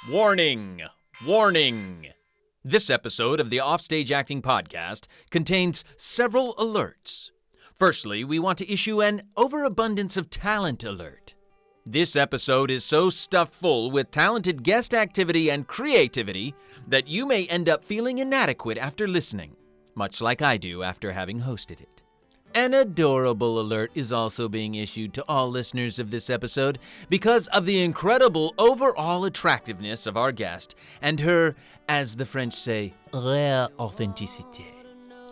Warning! Warning! This episode of the Offstage Acting Podcast contains several alerts. Firstly, we want to issue an overabundance of talent alert. This episode is so stuffed full with talented guest activity and creativity that you may end up feeling inadequate after listening, much like I do after having hosted it. An adorable alert is also being issued to all listeners of this episode because of the incredible overall attractiveness of our guest and her, as the French say, rare authenticité.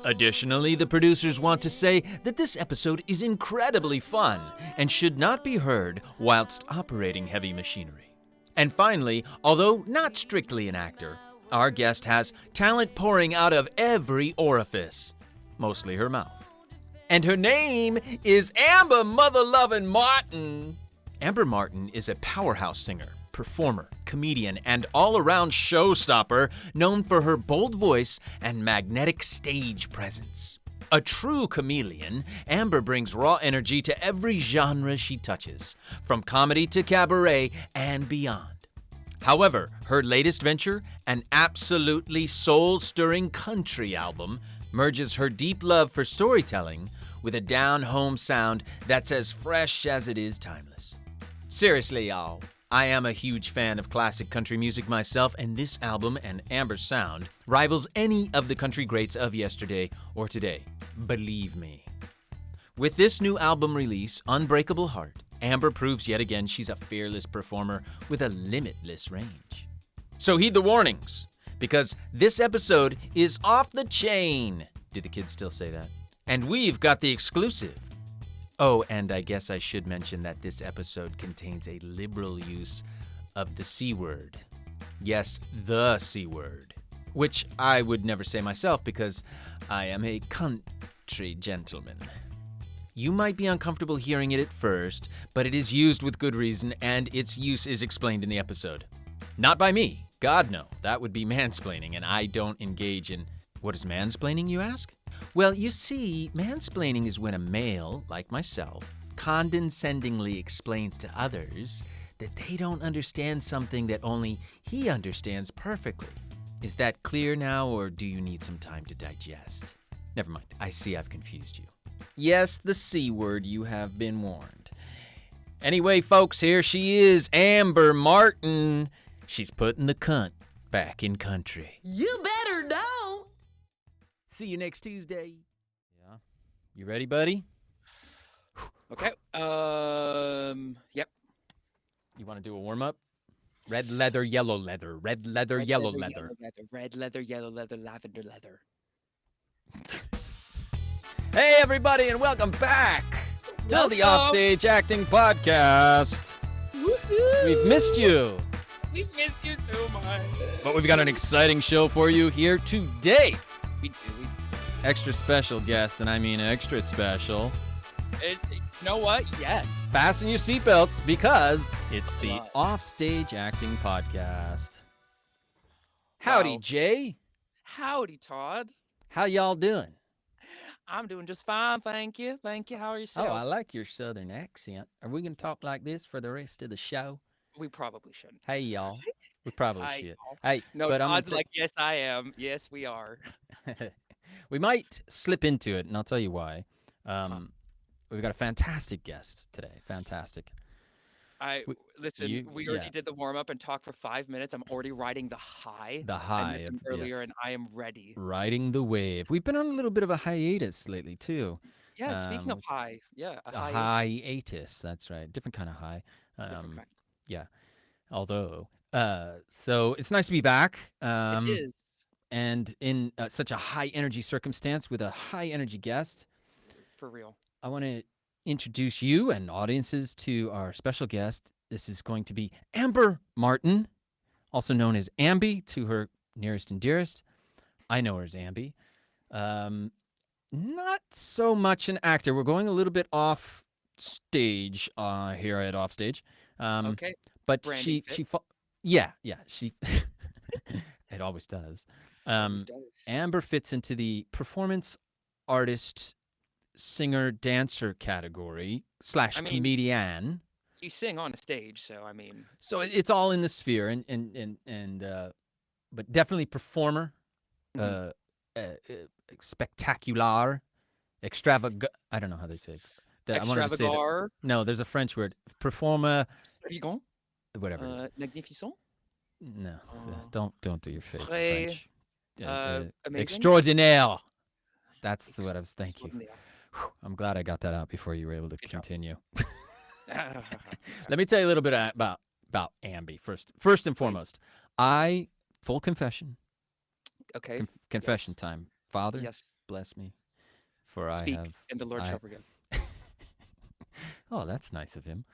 Additionally, the producers want to say that this episode is incredibly fun and should not be heard whilst operating heavy machinery. And finally, although not strictly an actor, our guest has talent pouring out of every orifice, mostly her mouth. And her name is Amber Mother-Lovin' Martin. Amber Martin is a powerhouse singer, performer, comedian, and all-around showstopper known for her bold voice and magnetic stage presence. A true chameleon, Amber brings raw energy to every genre she touches, from comedy to cabaret and beyond. However, her latest venture, an absolutely soul-stirring country album, merges her deep love for storytelling with a down-home sound that's as fresh as it is timeless. Seriously, y'all, I am a huge fan of classic country music myself, and this album and Amber's sound rivals any of the country greats of yesterday or today. Believe me. With this new album release, Unbreakable Heart, Amber proves yet again she's a fearless performer with a limitless range. So heed the warnings, because this episode is off the chain. Do the kids still say that? And we've got the exclusive. Oh, and I guess I should mention that this episode contains a liberal use of the C word. Yes, the C word. Which I would never say myself because I am a country gentleman. You might be uncomfortable hearing it at first, but it is used with good reason, and its use is explained in the episode. Not by me. God, no. That would be mansplaining, and I don't engage in... What is mansplaining, you ask? Well, you see, mansplaining is when a male, like myself, condescendingly explains to others that they don't understand something that only he understands perfectly. Is that clear now, or do you need some time to digest? Never mind, I see I've confused you. Yes, the C word, you have been warned. Anyway, folks, here she is, Amber Martin. She's putting the cunt back in country. You better know. See you next Tuesday. Yeah. You ready, buddy? Okay. Yep. You want to do a warm-up? Red leather, yellow leather. Red leather, yellow leather. Red leather, yellow leather, lavender leather. Hey, everybody, and welcome back to the Offstage Acting Podcast. Woohoo! We've missed you. We've missed you so much. But we've got an exciting show for you here today. We do. Extra special guest, and I mean extra special. You know what? Yes. Fasten your seatbelts because it's the Offstage Acting Podcast. Howdy, Wow. Jay. Howdy, Todd. How y'all doing? I'm doing just fine, thank you. Thank you. How are yourself? Oh, I like your southern accent. Are we going to talk like this for the rest of the show? We probably shouldn't. Hey, y'all. We probably Hi, should. y'all. Hey, No, but Todd's like, yes, I am. Yes, we are. we might slip into it, and I'll tell you why. We've got a fantastic guest today. Fantastic. Listen, we already did the warm-up and talked for 5 minutes. I'm already riding the high. The high of earlier, yes. and I am ready. Riding the wave. We've been on a little bit of a hiatus lately, too. Yeah, speaking of high, yeah. A hiatus, that's right. Different kind of high. Different kind. Yeah. Although, so it's nice to be back. It is. And in such a high-energy circumstance with a high-energy guest. For real. I want to introduce you and audiences to our special guest. This is going to be Amber Martin, also known as Ambi to her nearest and dearest. I know her as Ambi. Not so much an actor. We're going a little bit off stage here at Offstage. Okay. But Branding she fits. yeah, she it always does. Always does. Amber fits into the performance artist, singer, dancer category / comedian. You sing on a stage, so I mean. So it's all in the sphere, but definitely performer, uh, spectacular, extravagant. I don't know how they say it. I wanted to say that. No, there's a French word. Performer. Extravagant. Whatever it is. Magnificent. No, don't do your fake Très, French. amazing. Extraordinaire. That's what I was thinking. I'm glad I got that out before you were able to continue. Let me tell you a little bit about Ambi first and foremost. Full confession. Okay. Confession time. Father, yes. Bless me, for Speak, I have. And the Lord shall forgive. Oh, that's nice of him.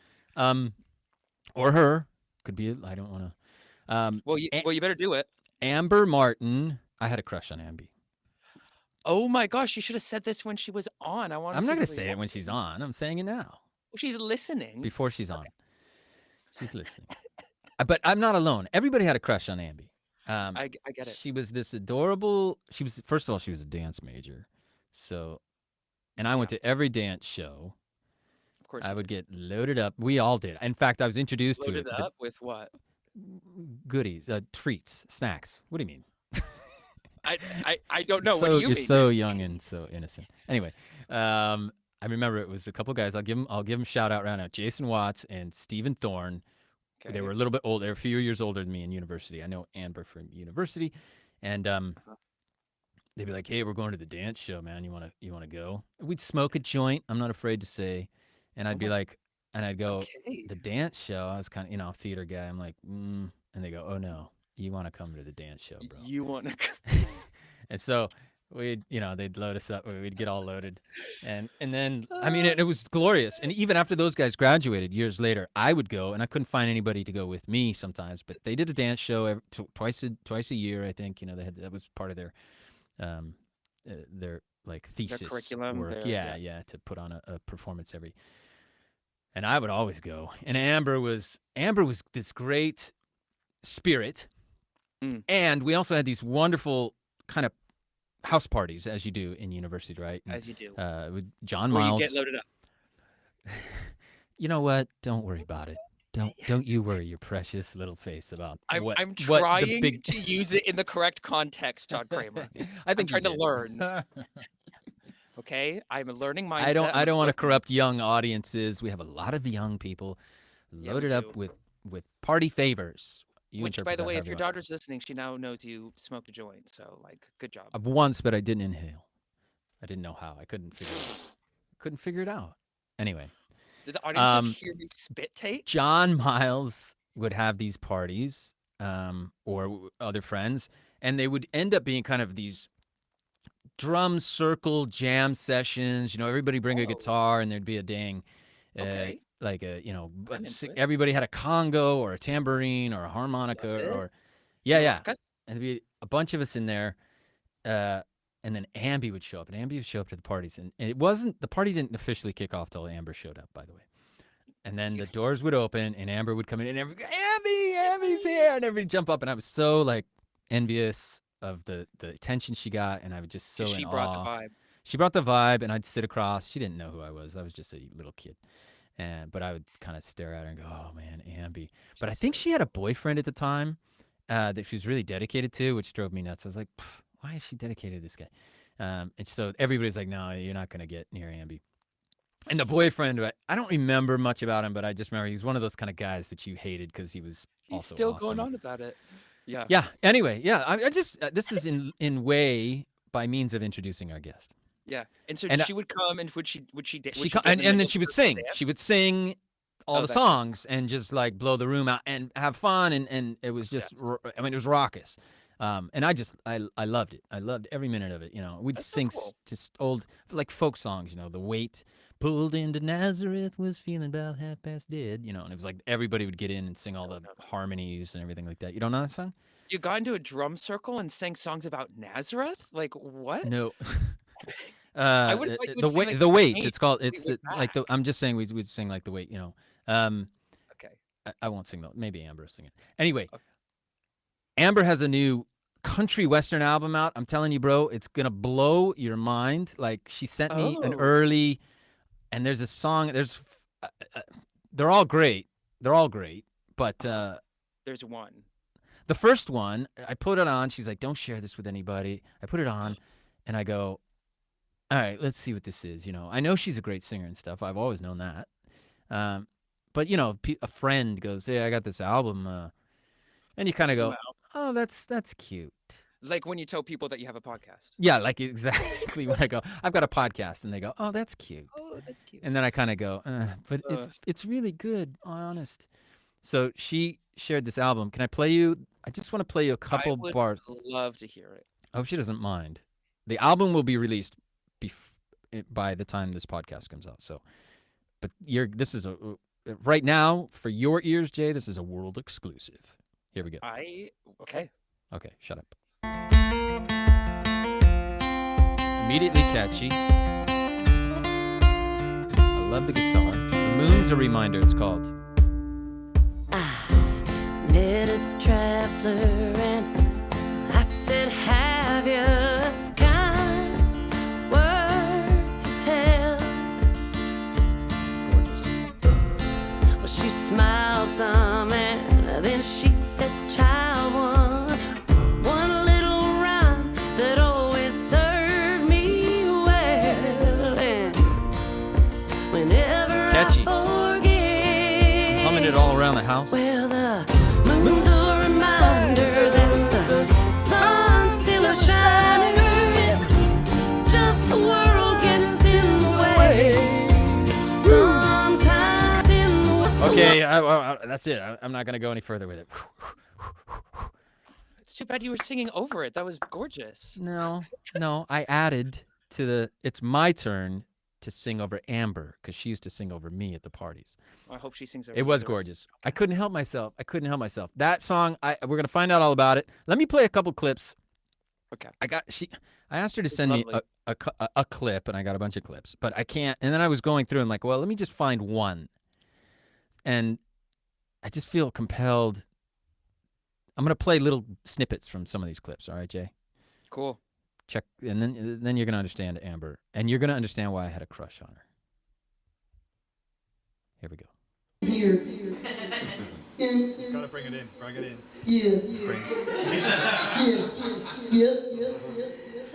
Or her. Could be. I don't want to. Well, you better do it. Amber Martin. I had a crush on Ambi. Oh my gosh! You should have said this when she was on. I'm not going to say it when she's on. I'm saying it now. Well, she's listening. Before she's on. She's listening. But I'm not alone. Everybody had a crush on Ambi. I get it. She was this adorable. First of all, she was a dance major. So, and I went to every dance show. Of course. I would get loaded up. We all did. In fact, I was introduced to it. Loaded up with what? Goodies, treats, snacks. What do you mean? I don't know. What do you mean? You're so young and so innocent. Anyway, I remember it was a couple guys. I'll give them shout out right now. Jason Watts and Stephen Thorne. Okay. They were a little bit older. They were a few years older than me in university. I know Amber from university, and they'd be like, "Hey, we're going to the dance show, man. You wanna go?" We'd smoke a joint. I'm not afraid to say, and I'd be like, and I'd go, "The dance show." I was kind of theater guy. I'm like, and they go, "Oh no, you want to come to the dance show, bro? You want to?" And so they'd load us up. We'd get all loaded, and then I mean it was glorious. And even after those guys graduated years later, I would go, and I couldn't find anybody to go with me sometimes. But they did a dance show twice a year, I think. They had that was part of their like thesis their curriculum work. Yeah, to put on a performance every. And I would always go. And Amber was this great spirit, and we also had these wonderful kind of house parties, as you do in university, right? And, as you do. With John Miles. You get loaded up. You know what? Don't worry about it. Don't you worry your precious little face about what. I'm trying to use it in the correct context, Todd Kramer. I'm trying to learn. Okay, I'm a learning mindset. I don't want to corrupt young audiences. We have a lot of young people loaded up with party favors. Which, by the way, if your daughter's listening, she now knows you smoked a joint. So, good job. Once, but I didn't inhale. I didn't know how. I couldn't figure it out. Anyway. Did the audience just hear me spit take? John Miles would have these parties, or other friends, and they would end up being kind of these drum circle jam sessions. Everybody bring a guitar, and there'd be a dang, everybody had a congo or a tambourine or a harmonica or, and there'd be a bunch of us in there, and then Ambi would show up, and Ambi would show up to the parties, and the party didn't officially kick off till Amber showed up, by the way. And then the doors would open, and Amber would come in, and everybody, Ambi's here, and everybody jump up, and I was so envious of the attention she got, and I was just so in awe. She brought the vibe. She brought the vibe, and I'd sit across. She didn't know who I was. I was just a little kid. But I would kind of stare at her and go, "Oh man, Ambi." But I think she had a boyfriend at the time that she was really dedicated to, which drove me nuts. I was like, "Why is she dedicated to this guy?" And so everybody's like, "No, you're not gonna get near Ambi." And the boyfriend, I don't remember much about him, but I just remember he was one of those kind of guys that you hated because he was also still awesome. Going on about it. Yeah. Yeah. Anyway, yeah. I just this is in way by means of introducing our guest. Yeah, and so she would come, and would she and then she would sing. She would sing all the songs and just blow the room out and have fun, and it was just, I mean, it was raucous. And I loved it. I loved every minute of it. We'd sing just old folk songs. The weight pulled into Nazareth was feeling about half past dead. And it was like everybody would get in and sing all the harmonies and everything like that. You don't know that song? You got into a drum circle and sang songs about Nazareth? What? No. The weight. It's called. It's I'm just saying we'd sing the weight. Okay. I won't sing though. Maybe Amber will sing it. Anyway, Amber has a new country western album out. I'm telling you, bro, it's gonna blow your mind. She sent me an early, and there's a song. There's they're all great. But there's one. The first one, I put it on. She's like, don't share this with anybody. I put it on, and I go, all right, let's see what this is. I know she's a great singer and stuff. I've always known that. But, a friend goes, hey, I got this album. And you kind of go, oh, that's cute. Like when you tell people that you have a podcast. Yeah, like exactly when I go, I've got a podcast. And they go, oh, that's cute. Oh, that's cute. And then I kind of go, but it's really good, honest. So she shared this album. Can I play you? I just want to play you a couple bars. I would love to hear it. I hope she doesn't mind. The album will be released by the time this podcast comes out. So, but this is right now for your ears, Jay. This is a world exclusive. Here we go. Okay. Okay, shut up. Immediately catchy. I love the guitar. The Moon's a Reminder, it's called. I met a traveler and I said, have you a kind word to tell? Gorgeous. Well, she smiled some and then she said, child, one little rhyme that always served me well. And whenever catchy. I forget, Humming it all around the house. well, the moon's a reminder that the sun's still a shining. It's just the world gets in the way. Sometimes in the west. Okay, that's it. I'm not going to go any further with it. It's too bad you were singing over it. That was gorgeous. No, I added to it's my turn to sing over Amber because she used to sing over me at the parties. I hope she sings over It was gorgeous. I couldn't help myself. That song, we're going to find out all about it. Let me play a couple clips. Okay. I asked her to send me a clip, and I got a bunch of clips, but I can't. And then I was going through and like, well, let me just find one. And I just feel compelled. I'm going to play little snippets from some of these clips. All right, Jay? Cool. Check, and then you're going to understand Amber, and you're going to understand why I had a crush on her. Here we go. Here. Gotta bring it in. Yeah.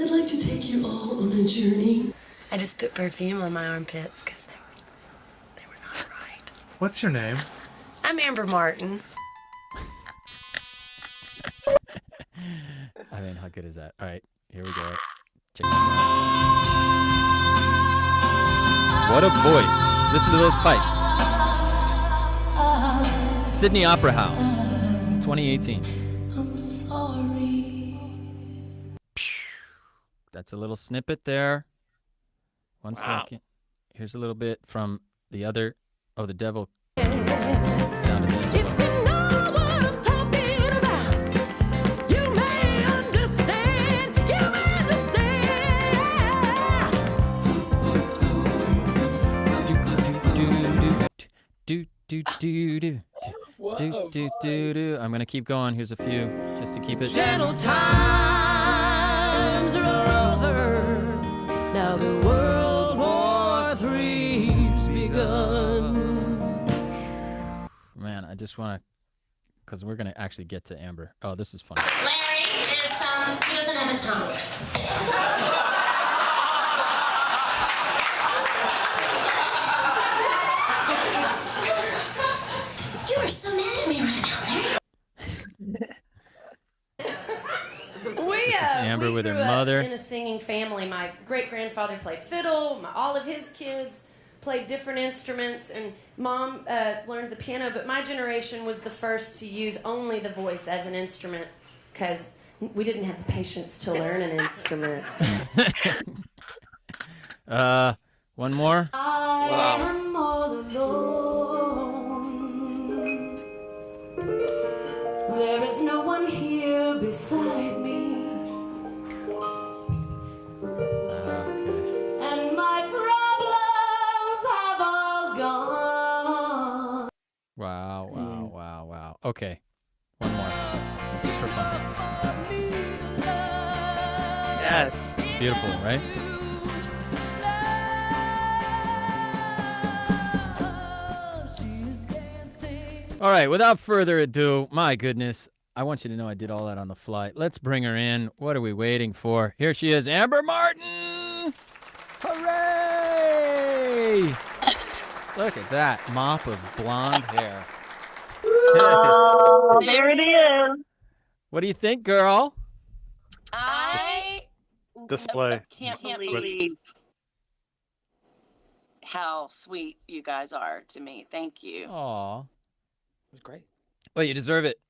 I'd like to take you all on a journey. I just put perfume on my armpits because they were not right. What's your name? I'm Amber Martin. I mean, how good is that? All right, here we go. Check this out. What a voice. Listen to those pipes. Sydney Opera House, 2018. I'm sorry. That's a little snippet there. One Wow. second. Here's a little bit from the other. Oh, the devil. Down to this If one. you know what I'm talking about, you may understand. Do. I'm gonna keep going. Here's a few just to keep it. Gentle times are over. Now the World War III's begun. Man, I just want to, because we're gonna actually get to Amber. Oh, this is funny. Larry he doesn't have a tongue. You are so mad at me right now, Larry. This is Amber with her grew mother. up in a singing family. My great-grandfather played fiddle. All of his kids played different instruments, and Mom learned the piano. But my generation was the first to use only the voice as an instrument because we didn't have the patience to learn an instrument. One more. I am all alone. There is no one here beside me. And my problems have all gone. Wow. Okay. One more. Just for fun. Yes. Beautiful, right? All right, without further ado, my goodness, I want you to know I did all that on the fly. Let's bring her in. What are we waiting for? Here she is, Amber Martin! Hooray! Look at that mop of blonde hair. Oh, there it is. What do you think, girl? I Display. can't believe how sweet you guys are to me. Thank you. Aw. It was great. Well, you deserve it.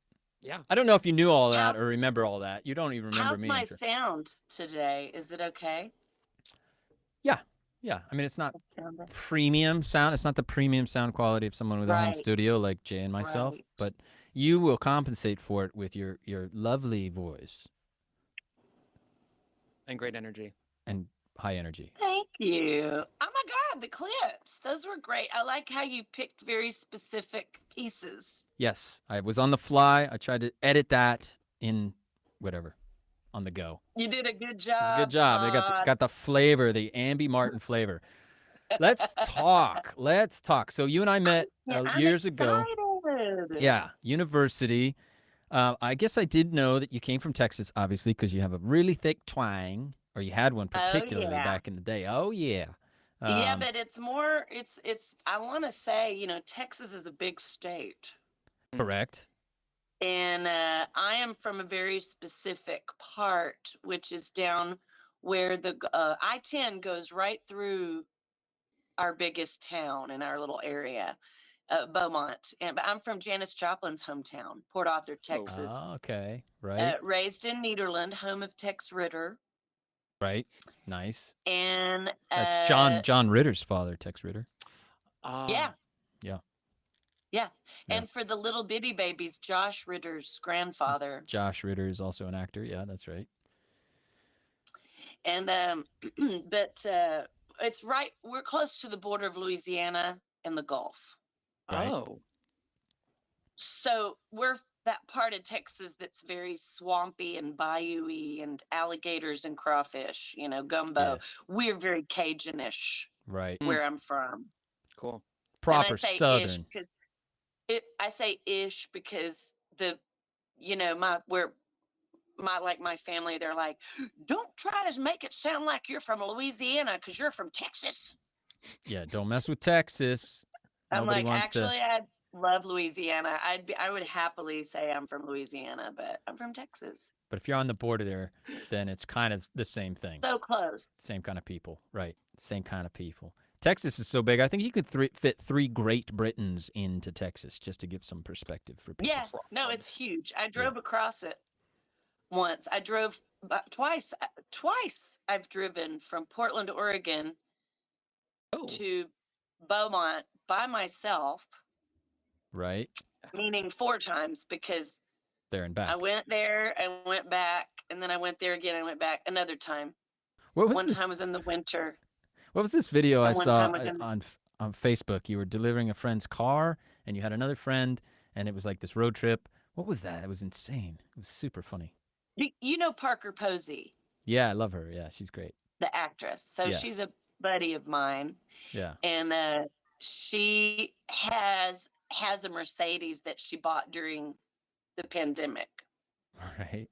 Yeah. I don't know if you knew all that or remember all that. You don't even remember How's me. my I'm sure. sound today? Is it okay? Yeah, I mean, it's not What sound is- premium sound. It's not the premium sound quality of someone with a home Right. studio like Jay and myself, Right. but you will compensate for it with your lovely voice And great energy. and high energy. Thank you. Oh my God, the clips. Those were great. I like how you picked very specific pieces. Yes, I was on the fly. I tried to edit that in whatever, on the go. You did a good job. It's a good job. They Todd. got the flavor, the Amby Martin flavor. Let's talk. Let's talk. So you and I met Yeah, I'm years ago. excited. Yeah, university. I guess I did know that you came from Texas, obviously, because you have a really thick twang, or you had one particularly yeah. back in the day. Oh yeah. Yeah, but it's more. It's. I want to say, Texas is a big state. Correct. And I am from a very specific part, which is down where the I-10 goes right through our biggest town in our little area, Beaumont. But I'm from Janis Joplin's hometown, Port Arthur, Texas. Oh, okay. Right. Raised in Nederland, home of Tex Ritter. Right. Nice. And That's John Ritter's father, Tex Ritter. Yeah. Yeah. Yeah. And for the little bitty babies, Josh Ritter's grandfather. Josh Ritter is also an actor. Yeah, that's right. And but it's right. We're close to the border of Louisiana and the Gulf. Right. Oh. So we're that part of Texas that's very swampy and bayou-y and alligators and crawfish, gumbo. Yeah. We're very Cajun-ish Right. where I'm from. Cool. Proper and I say Southern. Ish because I say ish because my family, they're like, don't try to make it sound like you're from Louisiana because you're from Texas. Yeah, don't mess with Texas. I'm Nobody like, wants actually, I love Louisiana. I would happily say I'm from Louisiana, but I'm from Texas. But if you're on the border there, then it's kind of the same thing. So close. Same kind of people. Right. Same kind of people. Texas is so big. I think you could fit 3 Great Britons into Texas just to give some perspective for people. Yeah, no, it's huge. I drove across it once. I drove twice. Twice I've driven from Portland, Oregon to Beaumont by myself. Right. Meaning 4 times because There and back. I went there and went back, and then I went there again and went back another time. One time was in the winter. What was this video I And one saw time was in on Facebook? You were delivering a friend's car, and you had another friend, and it was like this road trip. What was that? It was insane. It was super funny. You know Parker Posey, Yeah, I love her. Yeah, she's great. the actress. So Yeah. she's a buddy of mine, Yeah. and she has a Mercedes that she bought during the pandemic, Right.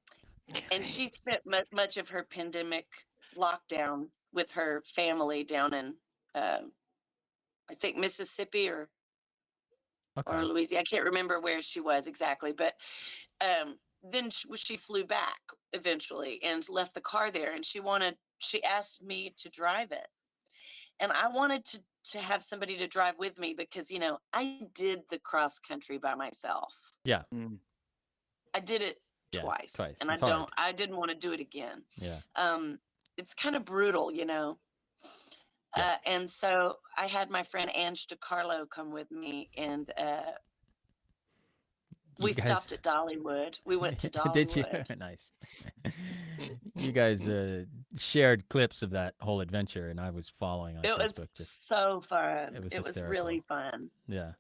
and she spent much of her pandemic lockdown with her family down in I think Mississippi or Okay. Louisiana. I can't remember where she was exactly, but then she flew back eventually and left the car there, and she asked me to drive it, and I wanted to have somebody to drive with me because I did the cross country by myself. Yeah. I did it Yeah, twice, twice. and It's hard. I didn't want to do it again. Yeah. It's kind of brutal, Yeah. And so I had my friend Ange DiCarlo come with me, and we stopped at Dollywood. We went to Dollywood. Did you? Nice. You guys shared clips of that whole adventure, and I was following on It was Facebook. Just so fun. it was It was hysterical. really fun. yeah.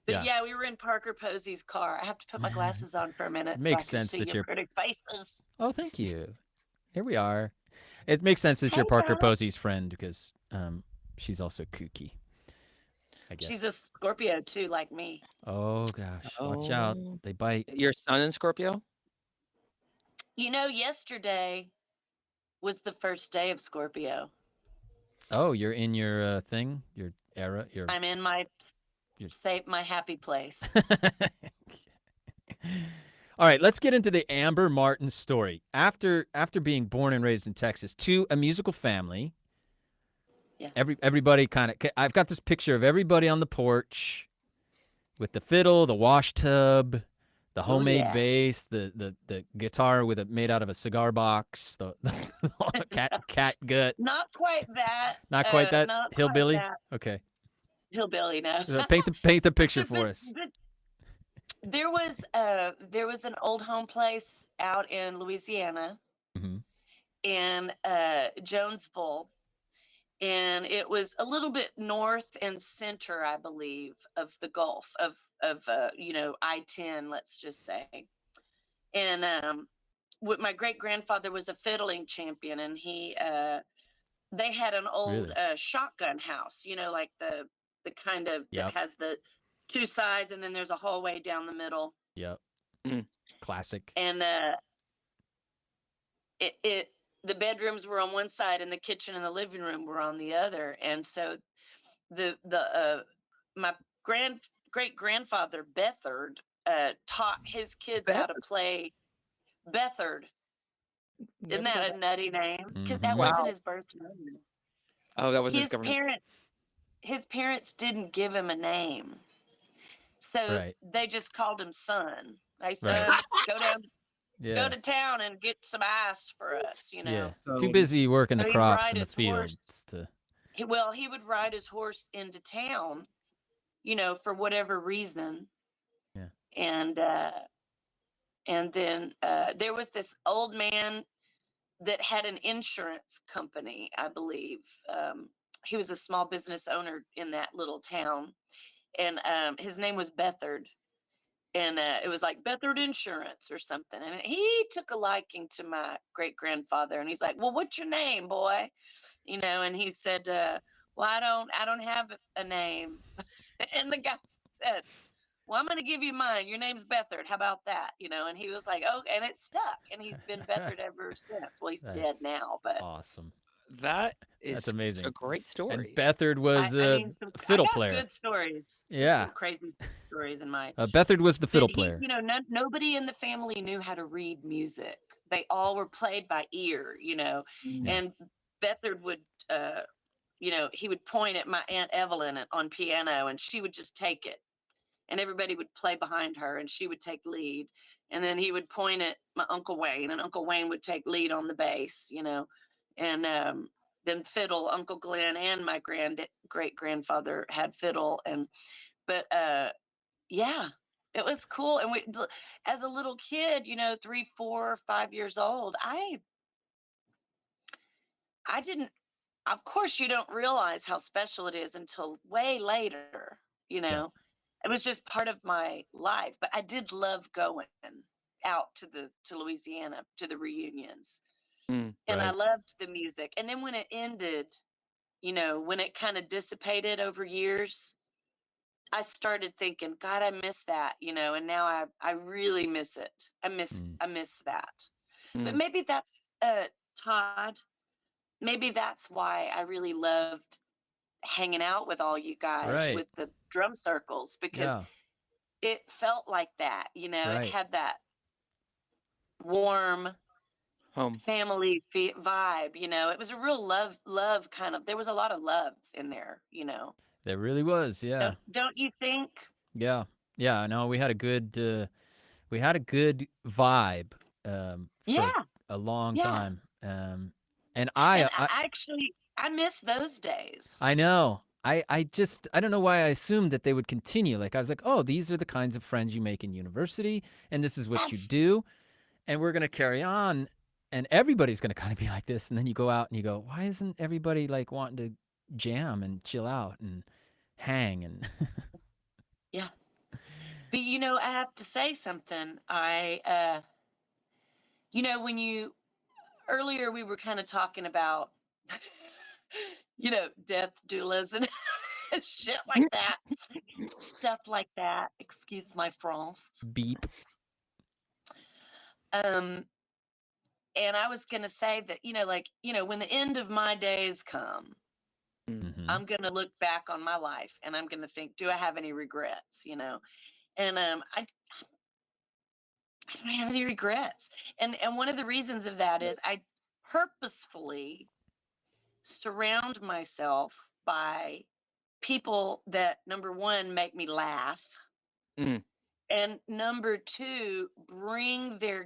But yeah, we were in Parker Posey's car. I have to put my glasses on for a minute. It makes so I can sense see that your you're- pretty faces. Oh, thank you. Here we are. It makes sense that you're Hey, Parker Todd. Posey's friend because she's also kooky. I guess. She's a Scorpio too, like me. Oh gosh, watch out. Oh, They bite. your son in Scorpio? Yesterday was the first day of Scorpio. Oh, you're in your thing, your era, I'm in my your. my happy place. All right, let's get into the Amber Martin story. After being born and raised in Texas, to a musical family. Yeah. Everybody kind of. I've got this picture of everybody on the porch with the fiddle, the wash tub, the homemade yeah. bass, the guitar made out of a cigar box, the cat gut. Not quite that. Not quite that Not hillbilly. quite that. Okay, Hillbilly, no. paint the picture for us. But there was an old home place out in Louisiana, in Jonesville, and it was a little bit north and center, I believe, of the Gulf of I-10, let's just say. And my great grandfather was a fiddling champion, and they had an old shotgun house, like the kind of that has the two sides, and then there's a hallway down the middle. Yep. Classic. And the bedrooms were on one side, and the kitchen and the living room were on the other. And so my great grandfather Bethard taught his kids how to play Bethard. Isn't that a nutty name? Because that wasn't his birth name. Oh, that was his government. His parents didn't give him a name, so they just called him Son. They said, go to town and get some ice for us, Yeah. Too busy working the crops in the fields. He would ride his horse into town, for whatever reason. Yeah. And then there was this old man that had an insurance company, I believe. He was a small business owner in that little town. And his name was Bethard. And it was like Bethard Insurance or something. And he took a liking to my great grandfather. And he's like, well, what's your name, boy? And he said, well, I don't have a name. And the guy said, well, I'm going to give you mine. Your name's Bethard. How about that? And he was like, oh, and it stuck. And he's been Bethard ever since. Well, he's dead now, but. Awesome. That's amazing. A great story. And Bethard was a fiddle player. Good stories. Yeah. Some crazy stories in my. Bethard was the fiddle player. Nobody in the family knew how to read music. They all were played by ear, and Bethard would, he would point at my Aunt Evelyn on piano, and she would just take it. And everybody would play behind her, and she would take lead. And then he would point at my Uncle Wayne, and Uncle Wayne would take lead on the bass, And then fiddle, Uncle Glenn and my great grandfather had fiddle. But it was cool. And we, as a little kid, 3, 4, 5 years old, I didn't. Of course, you don't realize how special it is until way later, Yeah. It was just part of my life, but I did love going out to Louisiana to the reunions, and I loved the music. And then when it ended, when it kind of dissipated over years, I started thinking, God, I miss that, and now I really miss it. I miss that. But maybe that's Todd. Maybe that's why I really loved hanging out with all you guys with the drum circles, because it felt like that, it had that warm home family vibe, it was a real love kind of, there was a lot of love in there, There really was, yeah. Don't you think? Yeah. No, we had a good vibe for a long time. And I actually miss those days. I know. I don't know why I assumed that they would continue. Like, I was like, oh, these are the kinds of friends you make in university, and this is what you do, and we're going to carry on, and everybody's going to kind of be like this. And then you go out and you go, why isn't everybody like wanting to jam and chill out and hang? And yeah. But, I have to say something. When earlier we were kind of talking about, death doulas and shit like that, stuff like that. Excuse my France. Beep. And I was gonna say that, when the end of my days come, Mm-hmm. I'm gonna look back on my life and I'm gonna think, do I have any regrets? And I don't have any regrets. And one of the reasons of that is I purposefully surround myself by people that, number one, make me laugh, Mm. and number two, bring their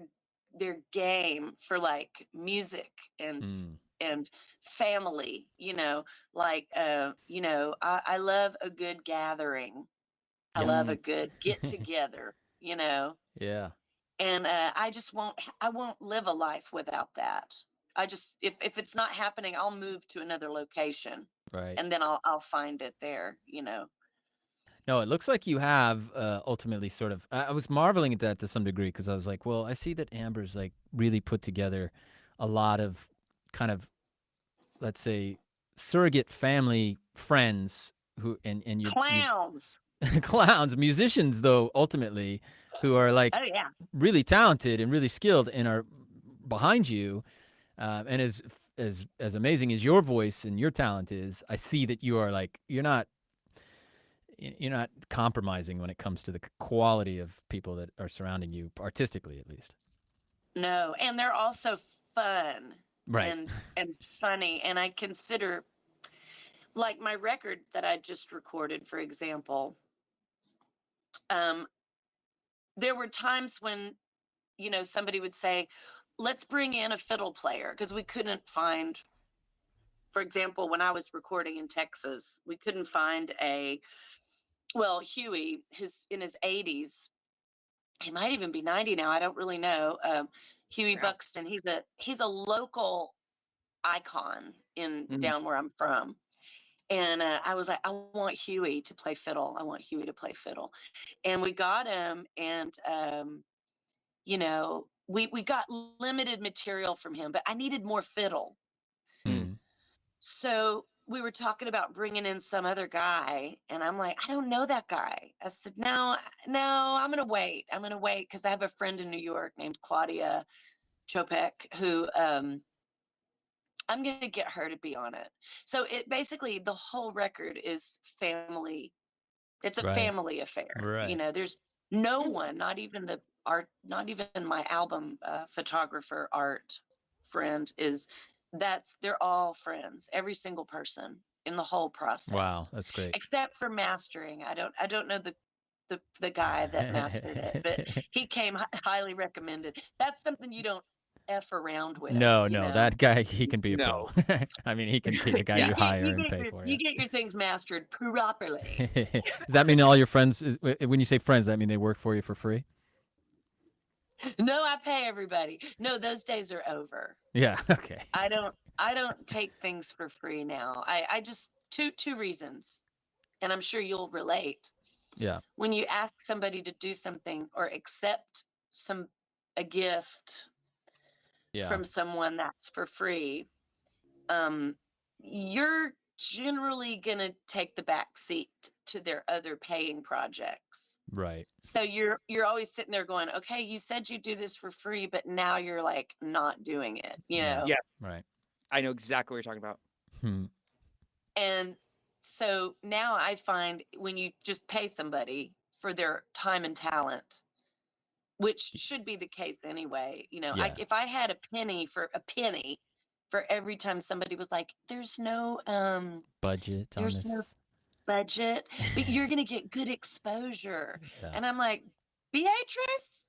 game for like music and and family. I love a good gathering. I love a good get together. Yeah. And I won't live a life without that. I just, if it's not happening, I'll move to another location, Right. and then I'll find it there. No, it looks like you have ultimately sort of. I was marveling at that to some degree because I was like, well, I see that Amber's like really put together a lot of kind of, let's say, surrogate family friends and you Clowns. clowns, musicians though ultimately, who are like Oh yeah. really talented and really skilled and are behind you, and as amazing as your voice and your talent is, I see that you are like you're not compromising when it comes to the quality of people that are surrounding you, artistically at least. No, and they're also fun, Right. and funny, and I consider, like, my record that I just recorded, for example. There were times when somebody would say, let's bring in a fiddle player, because we couldn't find, for example, when I was recording in Texas, we couldn't find Huey, in his 80s. He might even be 90 now. I don't really know. Huey Wow. Buxton. He's a local icon in Mhm. down where I'm from. And I was like, I want Huey to play fiddle. I want Huey to play fiddle. And we got him, and we got limited material from him, but I needed more fiddle. Mm. So we were talking about bringing in some other guy, and I'm like, I don't know that guy. I said, no, I'm gonna wait. I'm gonna wait because I have a friend in New York named Claudia Chopek who I'm gonna get her to be on it. So it basically, the whole record is family. It's a Right. family affair. Right. There's no one, not even the art, not even my album photographer art friend they're all friends, every single person in the whole process. Wow, that's great. Except for mastering. I don't know the guy that mastered it, but he came highly recommended. That's something you don't F around with. No, that guy, he can be a No. pro. I mean, he can be a guy Yeah. you hire and pay for. You get your things mastered properly. Does that mean all your friends, when you say friends, does that mean they work for you for free? No, I pay everybody. No, those days are over. Yeah. Okay. I don't take things for free now. I just two reasons, and I'm sure you'll relate. Yeah. When you ask somebody to do something or accept a gift from someone that's for free, you're generally gonna take the back seat to their other paying projects. Right. So you're always sitting there going, okay, you said you do this for free, but now you're like not doing it, Yeah. Yeah. Right. I know exactly what you're talking about. And so now I find when you just pay somebody for their time and talent, which should be the case anyway, Yeah. if I had a penny for every time somebody was like, there's no Budget on there's no this. budget, but you're gonna get good exposure. Yeah. And I'm like, Beatrice?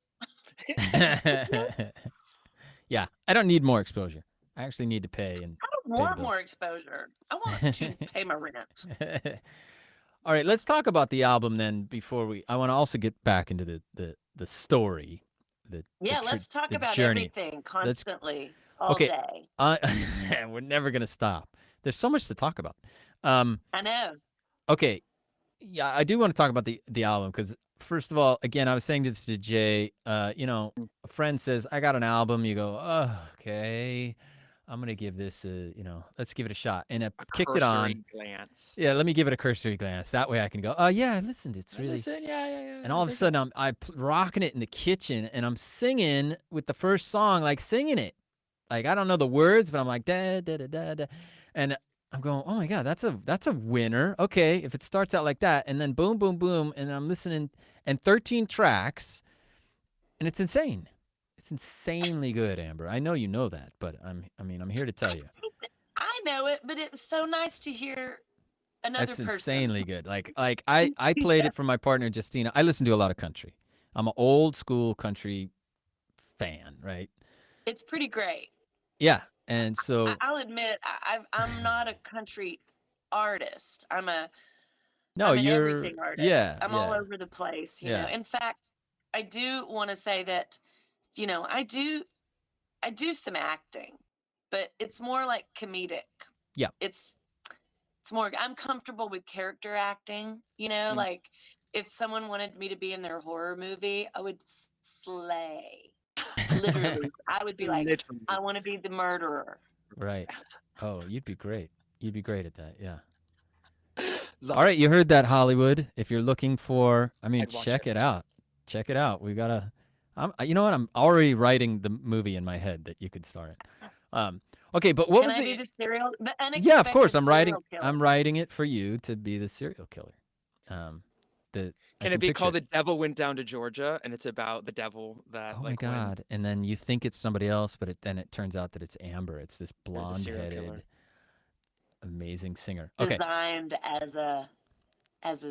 Yeah. I don't need more exposure. I actually need to pay and I don't want more exposure. I want to pay my rent. All right, let's talk about the album then. I want to also get back into the story. Let's talk the about journey. everything constantly, all Okay. day. We're never gonna stop. There's so much to talk about. I know. Okay, yeah, I do want to talk about the album because first of all, again, I was saying this to Jay. A friend says I got an album. You go, oh, okay. I'm gonna give this let's give it a shot. And I A kicked it on. cursory glance. Yeah, let me give it a cursory glance. That way I can go, oh yeah, I listened. It's really. Listen, yeah. And all of a sudden I'm rocking it in the kitchen and I'm singing with the first song, like singing it. Like I don't know the words, but I'm like da da da da da, and I'm going, oh my god, that's a winner. Okay, if it starts out like that, and then boom, boom, boom, and I'm listening, and 13 tracks, and it's insane. It's insanely good, Amber. I know you know that, but I'm here to tell you. I know it, but it's so nice to hear another That's person. insanely good. Like I played it for my partner Justina. I listen to a lot of country. I'm an old school country fan, right? It's pretty great. Yeah, and so I'll admit, I'm not a country artist. I'm an you're everything artist. yeah, I'm all yeah, over the place, you know. yeah. In fact, I do want to say that, I do some acting, but it's more like comedic. Yeah. It's more, I'm comfortable with character acting, Mm. like if someone wanted me to be in their horror movie, I would slay. Literally, I would be like, Literally. I want to be the murderer. Right. Oh, you'd be great. You'd be great at that. Yeah. Love All right, you heard that, Hollywood. If you're looking for, I'd watch check it. it out. Check it out. We gotta. You know what? I'm already writing the movie in my head that you could star in. Okay, but what Can was I be the? the serial, the Yeah, of course. unexpected serial killer? I'm writing it for you to be the serial killer. I Can can it be picture called it. The Devil Went Down to Georgia, and it's about the devil that Oh my like when God! And then you think it's somebody else, but then it turns out that it's Amber. It's this there's a serial killer. blonde-headed, amazing singer. Okay. Designed as a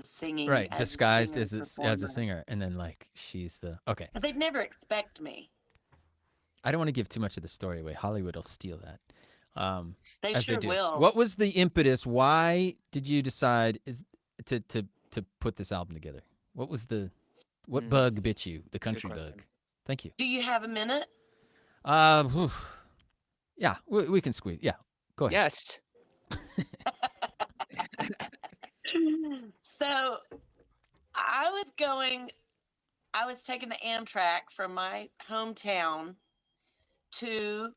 singing, Right, as a disguised singer as as a performer. singer, and then like she's the okay. But they'd never expect me. I don't want to give too much of the story away. Hollywood will steal that, They as they sure do. will. What was the impetus? Why did you decide to put this album together? What was what Mm, bug bit you? The good country question. bug. Thank you. Do you have a minute? Whew. Yeah, we can squeeze. Yeah, go ahead. Yes. So I was taking the Amtrak from my hometown to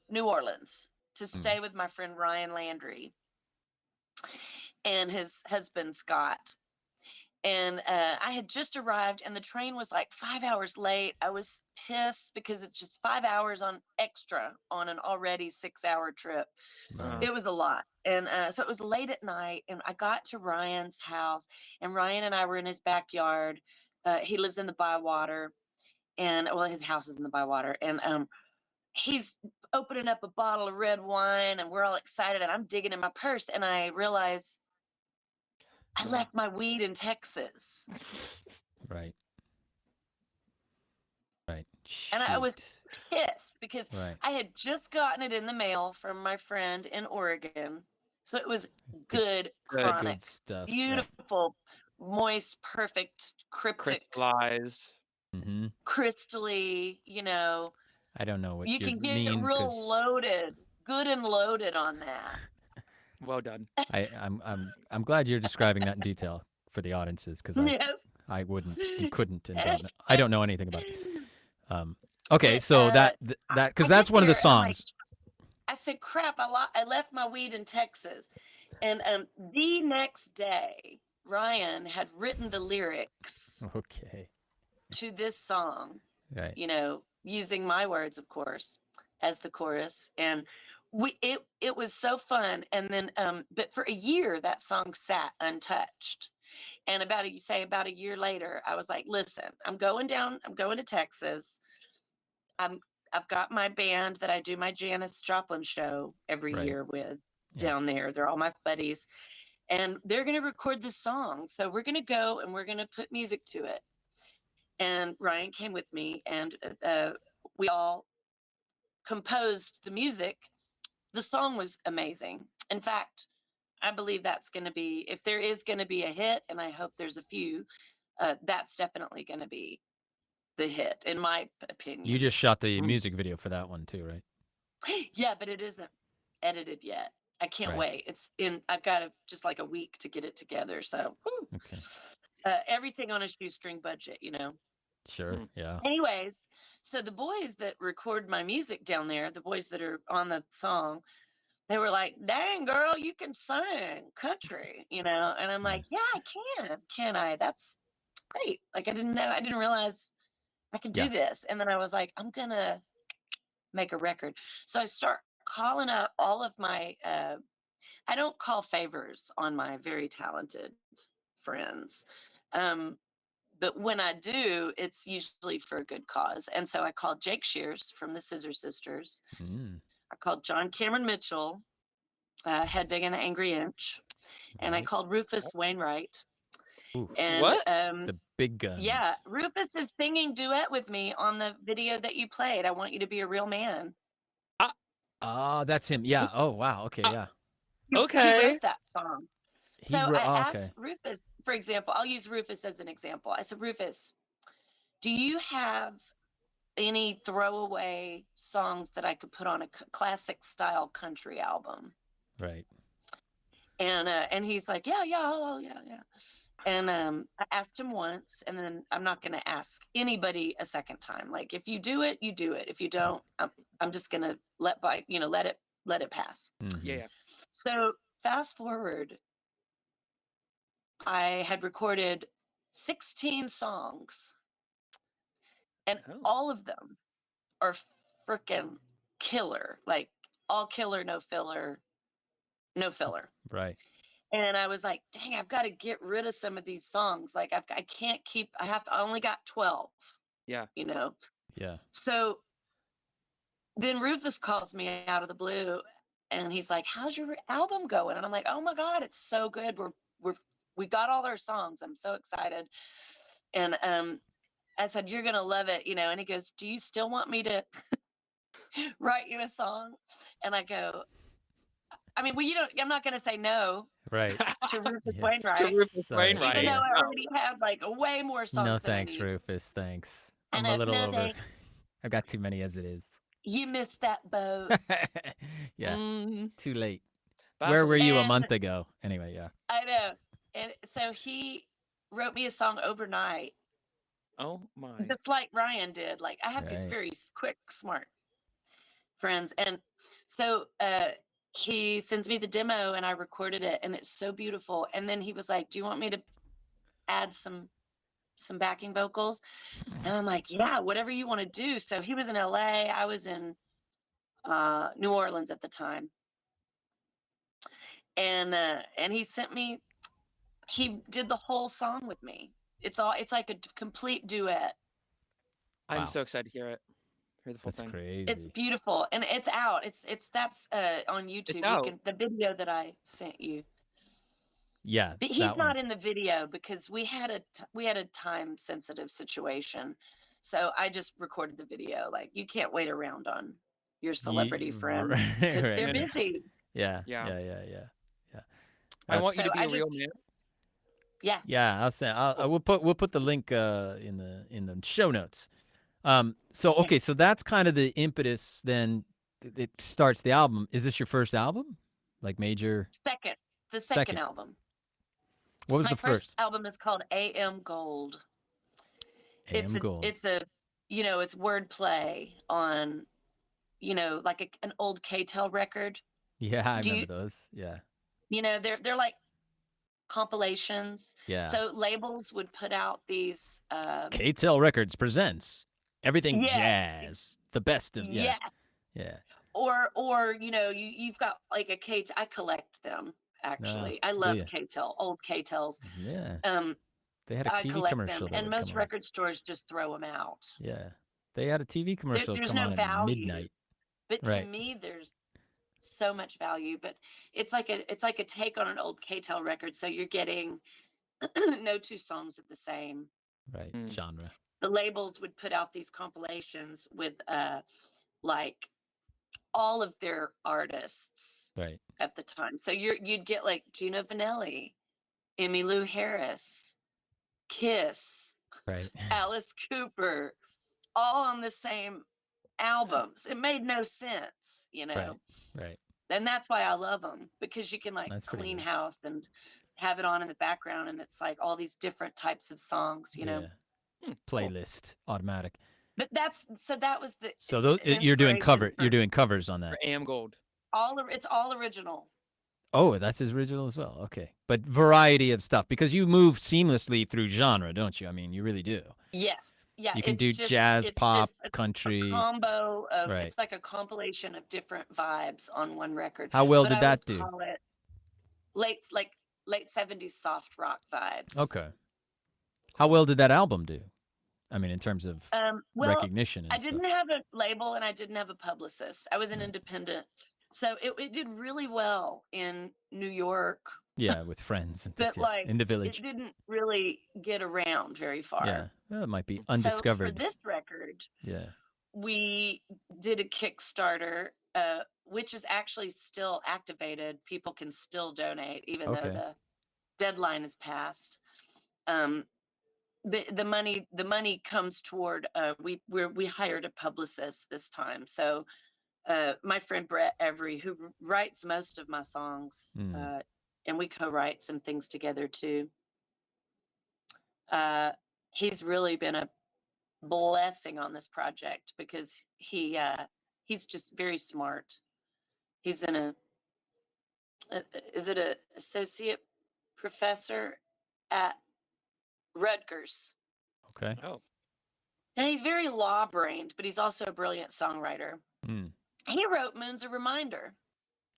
New Orleans to stay with my friend Ryan Landry and his husband Scott. And I had just arrived, and the train was like 5 hours late. I was pissed because it's just 5 hours on extra on an already 6 hour trip. Right. It was a lot. And so it was late at night, and I got to Ryan's house, and Ryan and I were in his backyard. He lives in the Bywater, and well, his house is in the Bywater. And he's opening up a bottle of red wine, and we're all excited, and I'm digging in my purse, and I realize I left my weed in Texas. Right. Right. And I was Shoot. pissed because Right. I had just gotten it in the mail from my friend in Oregon. So it was good chronic, Good stuff. Right. beautiful, moist, perfect, cryptic, Crystallized. Mm-hmm. crystally, I don't know what you you can get mean real because loaded, good and loaded on that. Well done. I'm glad you're describing that in detail for the audiences because Yes. I wouldn't and couldn't and I don't know anything about it. Okay, so that because that's one of the songs. I said, crap, I left my weed in Texas. And the next day, Ryan had written the lyrics Okay. to this song, Right. using my words, of course, as the chorus. And it was so fun. And then, but for a year, that song sat untouched. And about a year later, I was like, listen, I'm going to Texas. I've got my band that I do my Janis Joplin show every Right. year with Yeah. down there. They're all my buddies. And they're going to record this song. So we're going to go and we're going to put music to it. And Ryan came with me, and we all composed the music. The song was amazing. In fact, I believe that's going to be, if there is going to be a hit, and I hope there's a few, that's definitely going to be the hit, in my opinion. You just shot the music video for that one too, right? Yeah, but it isn't edited yet. I can't wait. I've got just like a week to get it together. So Okay. everything on a shoestring budget, Sure. Yeah. Anyways, so the boys that record my music down there, the boys that are on the song, they were like, "Dang, girl, you can sing country," you know? And I'm like, Nice. "Yeah, I can. Can I? That's great." Like, I didn't realize I could do Yeah. this. And then I was like, I'm gonna make a record. So I start calling up all of my, I don't call favors on my very talented friends. Um, but when I do, it's usually for a good cause. And so I called Jake Shears from the Scissor Sisters. Mm, I called John Cameron Mitchell, Hedvig and the Angry Inch, and I right. called Rufus Wainwright. Ooh, And What? the big yeah, guns. Rufus is singing duet with me on the video that you played. I want you to be a real man. Oh, that's him. Yeah. Oh, wow. Okay. Uh, Yeah. He Okay. wrote that song. He So wrote. I Oh, okay. asked Rufus, for example, I'll use Rufus as an example. I said, Rufus, do you have any throwaway songs that I could put on a classic style country album? Right. And he's like, yeah, yeah, oh, yeah, yeah. And I asked him once, and then I'm not going to ask anybody a second time. Like, if you do it, you do it. If you don't, I'm just going to let it pass. Mhm. Yeah. So fast forward, I had recorded 16 songs, and Oh. all of them are freaking killer. Like, all killer, no filler, no filler. Right. And I was like, dang, I've got to get rid of some of these songs. Like, I can't keep, I only got 12, Yeah. you know? Yeah. So then Rufus calls me out of the blue, and he's like, how's your album going? And I'm like, oh my God, it's so good. We got all our songs. I'm so excited. And I said, you're going to love it, you know? And he goes, do you still want me to write you a song? And I go, I mean, well, I'm not going to say no Right. to Rufus Yes. Wainwright. To Rufus Sorry. Wainwright. Even though I No. already have like way more songs No than I thanks, need. Rufus. Thanks. I I'm a know, little no over. thanks. I've got too many as it is. You missed that boat. Yeah. Mm, Too late. bye Where for were me. you a And month ago? Anyway, yeah. I know. And so he wrote me a song overnight, Oh my. just like Ryan did. Like, I have these Right. very quick, smart friends. And so he sends me the demo, and I recorded it, and it's so beautiful. And then he was like, do you want me to add some backing vocals? And I'm like, yeah, whatever you want to do. So he was in LA. I was in New Orleans at the time. And he did the whole song with me. It's like a complete duet. I'm Wow. so excited to hear it. Hear the full That's thing. crazy. It's beautiful, and it's out. That's on YouTube. You out. can, the video that I sent you. Yeah. But he's that not one. in the video because we had a time sensitive situation. So I just recorded the video. Like, you can't wait around on your celebrity friends because they're Right. busy. Yeah. Yeah. Yeah. I want you So to be I a real just- man. Yeah, I'll say we'll put the link in the show notes. So okay, so that's kind of the impetus. Then it starts the album. Is this your first album, like major? the second Second. album. What was My the first? album is called AM Gold. AM Gold. It's wordplay on, like an old K-Tel record. Yeah, I Do remember you- those. Yeah. They're like compilations. Yeah. So labels would put out these. K-Tel Records presents everything Yes. jazz, the best of. Yeah. Yes. Yeah. Or you've got like a K. I collect them actually. I do love ya? K-Tel, old K-Tels. Yeah. Um, They had a I TV collect commercial. them, that and would most come on. record stores just throw them out. Yeah. They had a TV commercial There's come no on at value. midnight. But to Right. me, there's so much value. But it's like a take on an old K-Tel record. So you're getting no two songs are the same. Right. Mm. Genre. The labels would put out these compilations with like all of their artists Right. at the time. So you'd get like Gina Vanelli, Emmylou Harris, Kiss, Right. Alice Cooper, all on the same albums. It made no sense, Right. And that's why I love them, because you can like That's pretty clean good. house and have it on in the background, and it's like all these different types of songs, Yeah. playlist automatic. But that was the So you're doing inspiration you're for doing covers on that. For AM Gold. it's all original. Oh, that's his original as well. Okay, but variety of stuff because you move seamlessly through genre, don't you? I mean, you really do. Yes. Yeah. You can it's do just, jazz, it's pop, just a country. combo of Right. it's like a compilation of different vibes on one record. How well But did I that would do? call it late 70s soft rock vibes. Okay. How well did that album do? I mean, in terms of Well, recognition and I stuff. didn't have a label and I didn't have a publicist. I was an Right. independent. So it did really well in New York, Yeah, with friends and things. but Yeah. like In the village. it didn't really get around very far. Yeah. Well, it might be So undiscovered. for this record, Yeah. we did a Kickstarter, which is actually still activated. People can still donate, even though Okay. the deadline is passed. The money comes toward we hired a publicist this time. So my friend Brett Every, who writes most of my songs, and we co-write some things together too. He's really been a blessing on this project because he's just very smart. He's in is it a associate professor at Rutgers. Okay. Oh. And he's very law brained, but he's also a brilliant songwriter. Mm. He wrote Moon's a Reminder.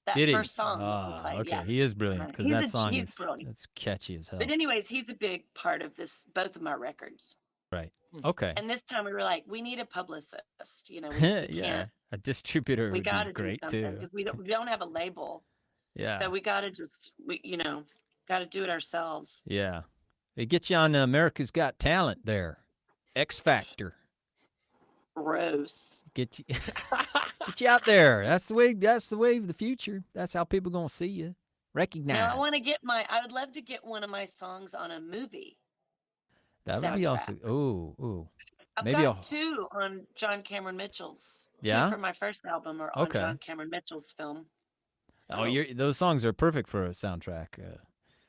That Did he? first song that we played. Okay. Yeah. He is brilliant because that song he's is brilliant. it's catchy as hell. But anyways, he's a big part of both of my records. Right. Okay. And this time we were like, we need a publicist. We Yeah. can't. A distributor We would got be to do great something too. because we don't have a label. Yeah. So we got to got to do it ourselves. Yeah. It gets you on America's Got Talent there. X Factor. Gross. Get you out there. That's the way of the future. That's how people gonna see you. Recognize. Now I would love to get one of my songs on a movie. That would be soundtrack. awesome. Ooh. I've Maybe got two on John Cameron Mitchell's. Yeah? Two from my first album are on John Cameron Mitchell's film. Those songs are perfect for a soundtrack.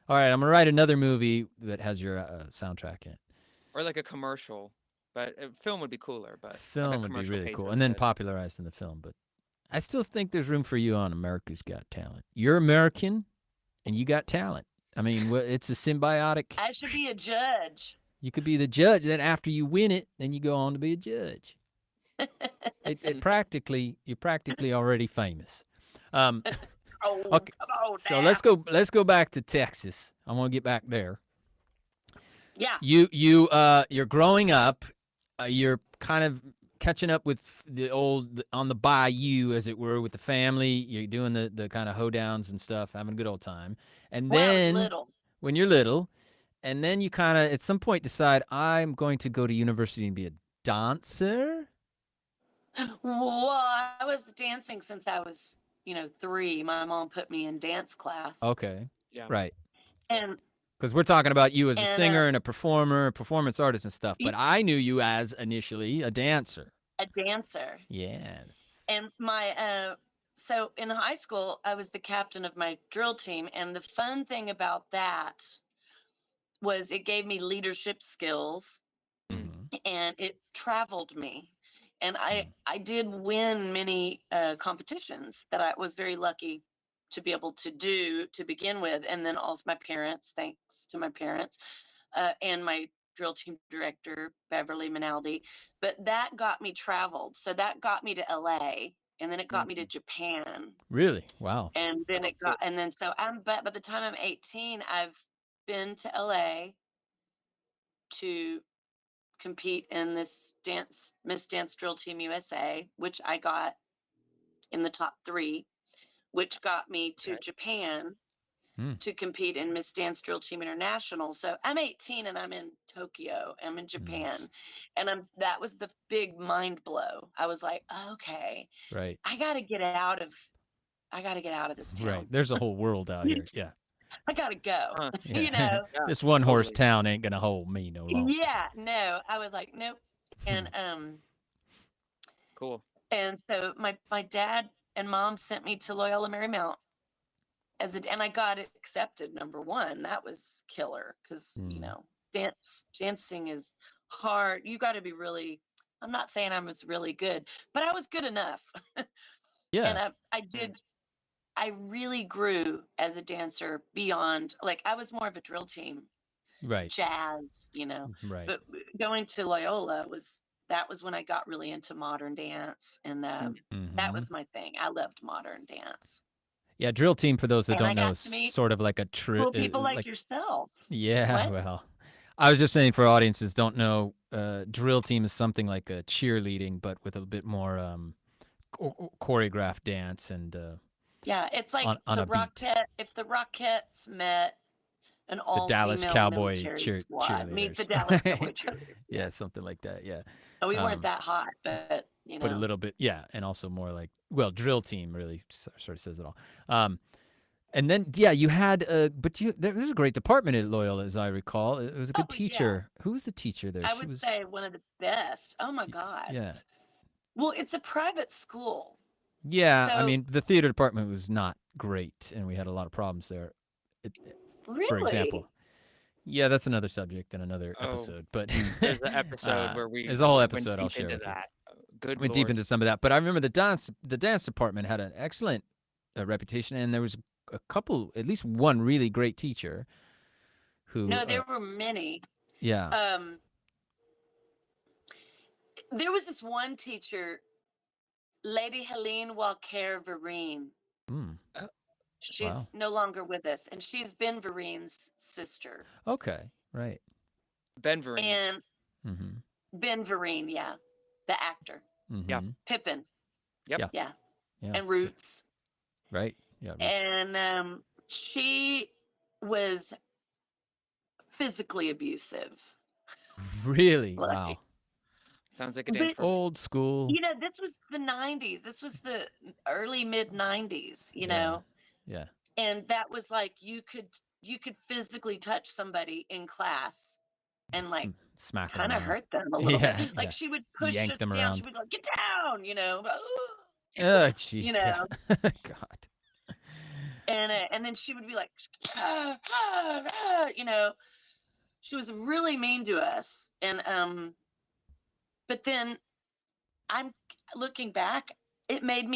All right, I'm gonna write another movie that has your soundtrack in it. Or like a commercial, but film would be cooler. But Film would be really cool, and then popularized in the film. But I still think there's room for you on America's Got Talent. You're American, and you got talent. I mean, it's a symbiotic. I should be a judge. You could be the judge. Then after you win it, then you go on to be a judge. You're practically already famous. Okay. So let's go back to Texas. I want to get back there. Yeah. You're growing up. You're kind of catching up with the old on the bayou, as it were, with the family. You're doing the kind of hoedowns and stuff, having a good old time. And then when you're little, and then you kind of at some point decide I'm going to go to university and be a dancer. Well, I was dancing since I was 3. My mom put me in dance class. Okay. Yeah. Right. And because we're talking about you as a singer and a performer, performance artist and stuff, but I knew you as initially a dancer. A dancer. Yes. And so in high school, I was the captain of my drill team, and the fun thing about that was it gave me leadership skills, and it traveled me. And I did win many competitions that I was very lucky to be able to do to begin with. And then also thanks to my parents and my drill team director, Beverly Minaldi. But that got me traveled. So that got me to LA, and then it got me to Japan. Really? Wow. And then but by the time I'm 18, I've been to LA to compete in this Miss Dance Drill Team USA, which I got in the top 3, which got me to Japan to compete in Miss Dance Drill Team International. So I'm 18 and I'm in Tokyo. I'm in Japan. And that was the big mind blow. I was like, okay, right. I gotta get out of this town. Right. There's a whole world out here. Yeah. I gotta go. This one horse town ain't gonna hold me no longer. Yeah, no. I was like, nope. And cool. And so my dad and mom sent me to Loyola Marymount and I got it accepted, number 1. That was killer because dancing is hard. You got to be really. I'm not saying I was really good, but I was good enough. And Yeah. I did. I really grew as a dancer beyond. Like I was more of a drill team, Right. jazz, Right. But going to Loyola that was when I got really into modern dance, and that Hmm. was my thing. I loved modern dance, Yeah, drill team, for those that and I don't know, got is to meet sort of like cool people like like, yourself. yeah, What? well, I was just saying for audiences don't know, drill team is something like a cheerleading, but with a bit more choreographed dance and Yeah, it's like on the a beat. If the Rockettes met an The Dallas all-female Cowboy military squad. Meet the cheerleaders. Dallas Cowboy cheerleaders. Yeah. Yeah, something like that. Yeah. And we weren't Um, that hot, but a little bit, yeah, and also more like, well, drill team really sort of says it all. Um, and then yeah, you had but there was a great department at Loyola, as I recall. It was a oh good yeah. teacher. Who was the teacher there? I She would was say one of the best. Oh my God. yeah. Well, it's a private school. Yeah, I So mean, the theater department was not great, and we had a lot of problems there. For really, example, yeah, that's another subject and another Oh, episode. But there's an episode where there's a whole went episode I'll deep share into with you. that. Good Went deep lord. into some of that. But I remember the dance department had an excellent reputation, and there was a couple, at least one really great teacher who, no, there were many. yeah, Um, there was this one teacher, Lady Helene Walker Vereen. mm, Uh, wow, She's no longer with us, and she's Ben Vereen's sister. okay, right, Ben Vereen's. And mm-hmm, Ben Vereen, yeah, the actor, Yeah. mm-hmm, Pippin, Yep. yeah, yeah, yeah, and Roots. right, yeah, Roots. And she was physically abusive. Really, wow, Like, Sounds like a dance but for me. old school, this was the 90s. This was the early mid 90s, yeah, yeah, and that was like you could physically touch somebody in class and like smack them kind of around, hurt them a little bit. yeah, Like yeah, she would push yank us them down. She'd around. be like, "Get down," Oh, you jeez, yeah, know. God, And then she would be like, she was really mean to us. And but then I'm looking back, it made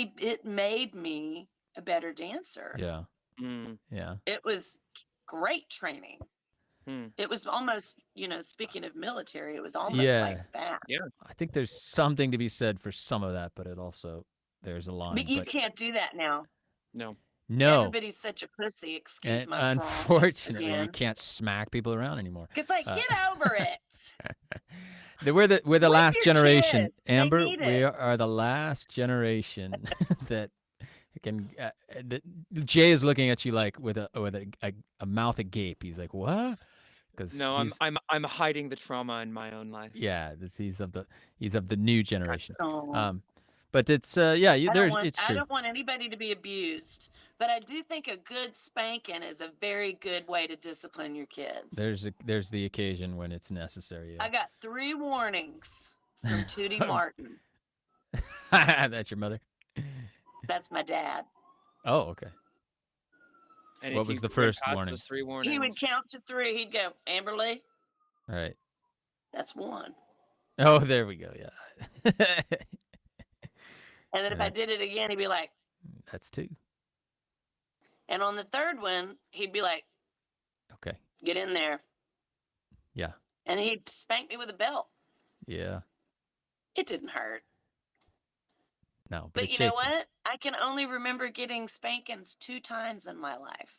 me a better dancer. yeah, Mm. yeah. It was great training. Hmm. It was almost, speaking of military, it was almost like Yeah, that. Yeah. I think there's something to be said for some of that, but there's a But line. you But can't do that now. No. no, Everybody's such a pussy. Excuse and my French unfortunately, you again. can't smack people around anymore. It's like, get over it. We're the With last your generation, kids, they Amber. need We it. are the last generation that can. Jay is looking at you like with a mouth agape. He's like, what? Because No, I'm hiding the trauma in my own life. yeah, he's of the new generation. Oh. But it's yeah, it's I true. don't want anybody to be abused, but I do think a good spanking is a very good way to discipline your kids. There's the occasion when it's necessary. I Yeah. got 3 warnings from Tootie Martin. That's your mother. That's my dad. Oh, okay. And What if was you the get first past warning? those 3 He warnings, would count to 3. He'd go, Amberly, Right. that's 1. Oh, there we go. Yeah. And then if I Right. did it again, he'd be like, That's 2. and on the 3rd one, he'd be like, Okay. get in there. Yeah. And he'd spank me with a belt. Yeah. It didn't hurt. No, but But it you know shaped you. what? I can only remember getting spankings 2 times in my life.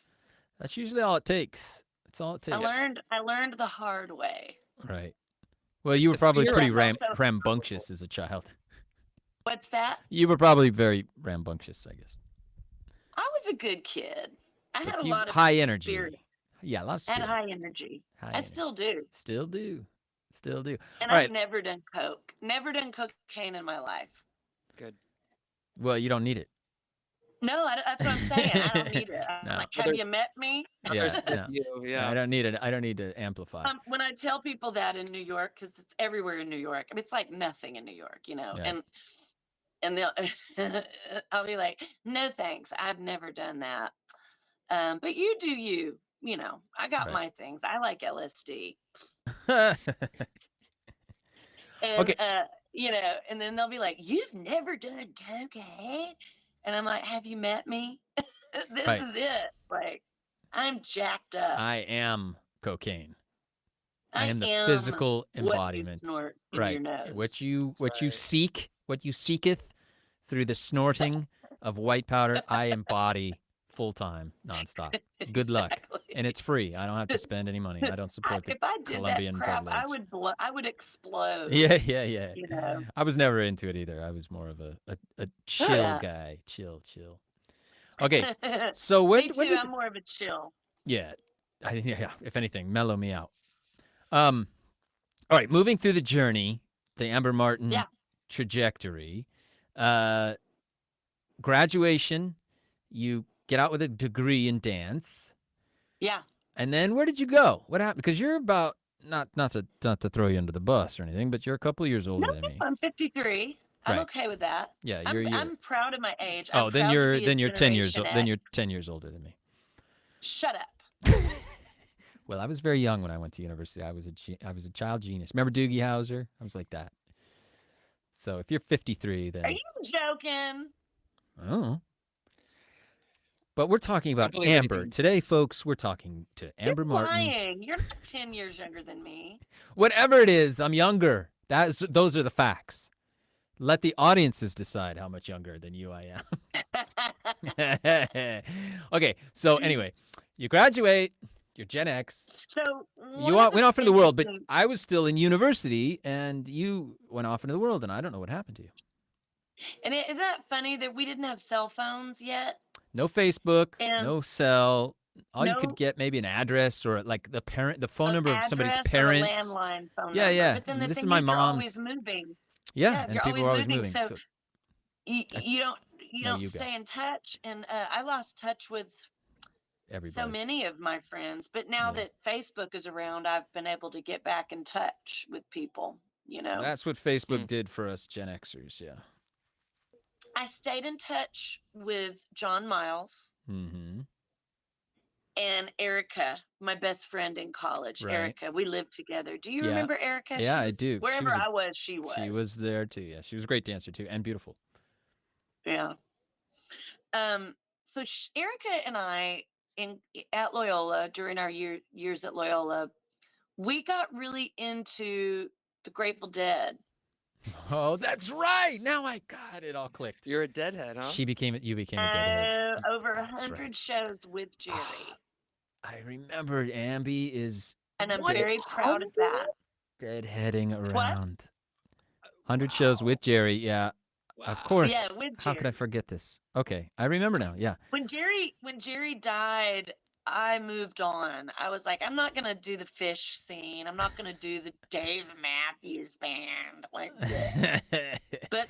That's usually all it takes. That's all it takes. I learned the hard way. Right. Well, you were the probably fear pretty of- That's also rambunctious as a child. What's that? You were probably very rambunctious, I guess. I was a good kid. I had a you- lot of high energy. spirit. Yeah, a lot of I had spirit. high energy. High I energy. still do. Still do. Still do. And All I've right. never done coke. Never done cocaine in my life. good. Well, you don't need it. No, that's what I'm saying. I don't need it. I'm No. like, Well, have you met me? Yeah. Others with No. you, I yeah. don't need it. I don't need to amplify. When I tell people that in New York, because it's everywhere in New York, I mean, it's like nothing in New York, Yeah. and they'll, I'll be like, no thanks, I've never done that. But you do you. I got Right. my things. I like LSD. And Okay. and then they'll be like, "You've never done cocaine?" And I'm like, "Have you met me? This Right. is it. Like, I'm jacked up. I am cocaine. I I am the am physical what you embodiment. snort in your Right. nose." What you Right. seek, what you seeketh through the snorting of white powder, I embody full time, nonstop. Good luck. Exactly. And it's free. I don't have to spend any money. I don't support the If I did that Colombian drug crap, I lords. would explode. Yeah. You know. I was never into it either. I was more of a chill Yeah. guy. Chill. Okay. So when Me too. did I'm more of a chill. yeah. Yeah, if anything, mellow me out. All right, moving through the journey, the Amber Martin Yeah. trajectory. Graduation, you get out with a degree in dance. Yeah. And then where did you go? What happened? Because you're about not to throw you under the bus or anything, but you're a couple years older No, than me. I'm 53. I'm Right. okay with that. Yeah, I'm proud of my age. Oh, I'm then proud to you're be a 10 years Generation then you're X. 10 years older than me. Shut up. Well, I was very young when I went to university. I was a child genius. Remember Doogie Howser? I was like that. So if you're 53, then Are you joking? oh. But we're talking about believe Amber anything. today, folks. We're talking to Amber You're Martin. lying. You're not 10 years younger than me. Whatever it is, I'm younger. Those are the facts. Let the audiences decide how much younger than you I am. Okay, so anyway, you graduate, you're Gen X. So You went off into the world, but I was still in university, and you went off into the world, and I don't know what happened to you. And isn't that funny that we didn't have cell phones yet? No Facebook, And no cell. All you no- could get maybe an address or like the phone number of somebody's address parents. or a landline phone Yeah, number. yeah. But then And the this is thing my is, you're mom's. always moving. Yeah, and you're people are always moving. So you don't No, you go. stay in touch. And I lost touch with Everybody. so many of my friends. But now Yeah. that Facebook is around, I've been able to get back in touch with people. That's what Facebook did for us Gen Xers. Yeah. I stayed in touch with John Miles Mm-hmm. and Erica, my best friend in college. Right. Erica, we lived together. Do you Yeah. remember Erica? Yeah, She I was- do. Wherever I was, she was. She was there too. Yeah, she was a great dancer too, and beautiful. Yeah. So Erica and I at Loyola during our years at Loyola, we got really into the Grateful Dead. Oh, that's right. Now it all clicked. You're a deadhead, huh? You became a deadhead. Over That's 100 right. shows with Jerry. I remembered Ambi is And I'm very proud of that. deadheading around. 100 shows with Jerry. Yeah. Of course. Yeah, with How could I Jerry. forget this? Okay, I remember now. Yeah. When Jerry died, I moved on. I was like, I'm not gonna do the Fish scene. I'm not gonna do the Dave Matthews Band. Like, but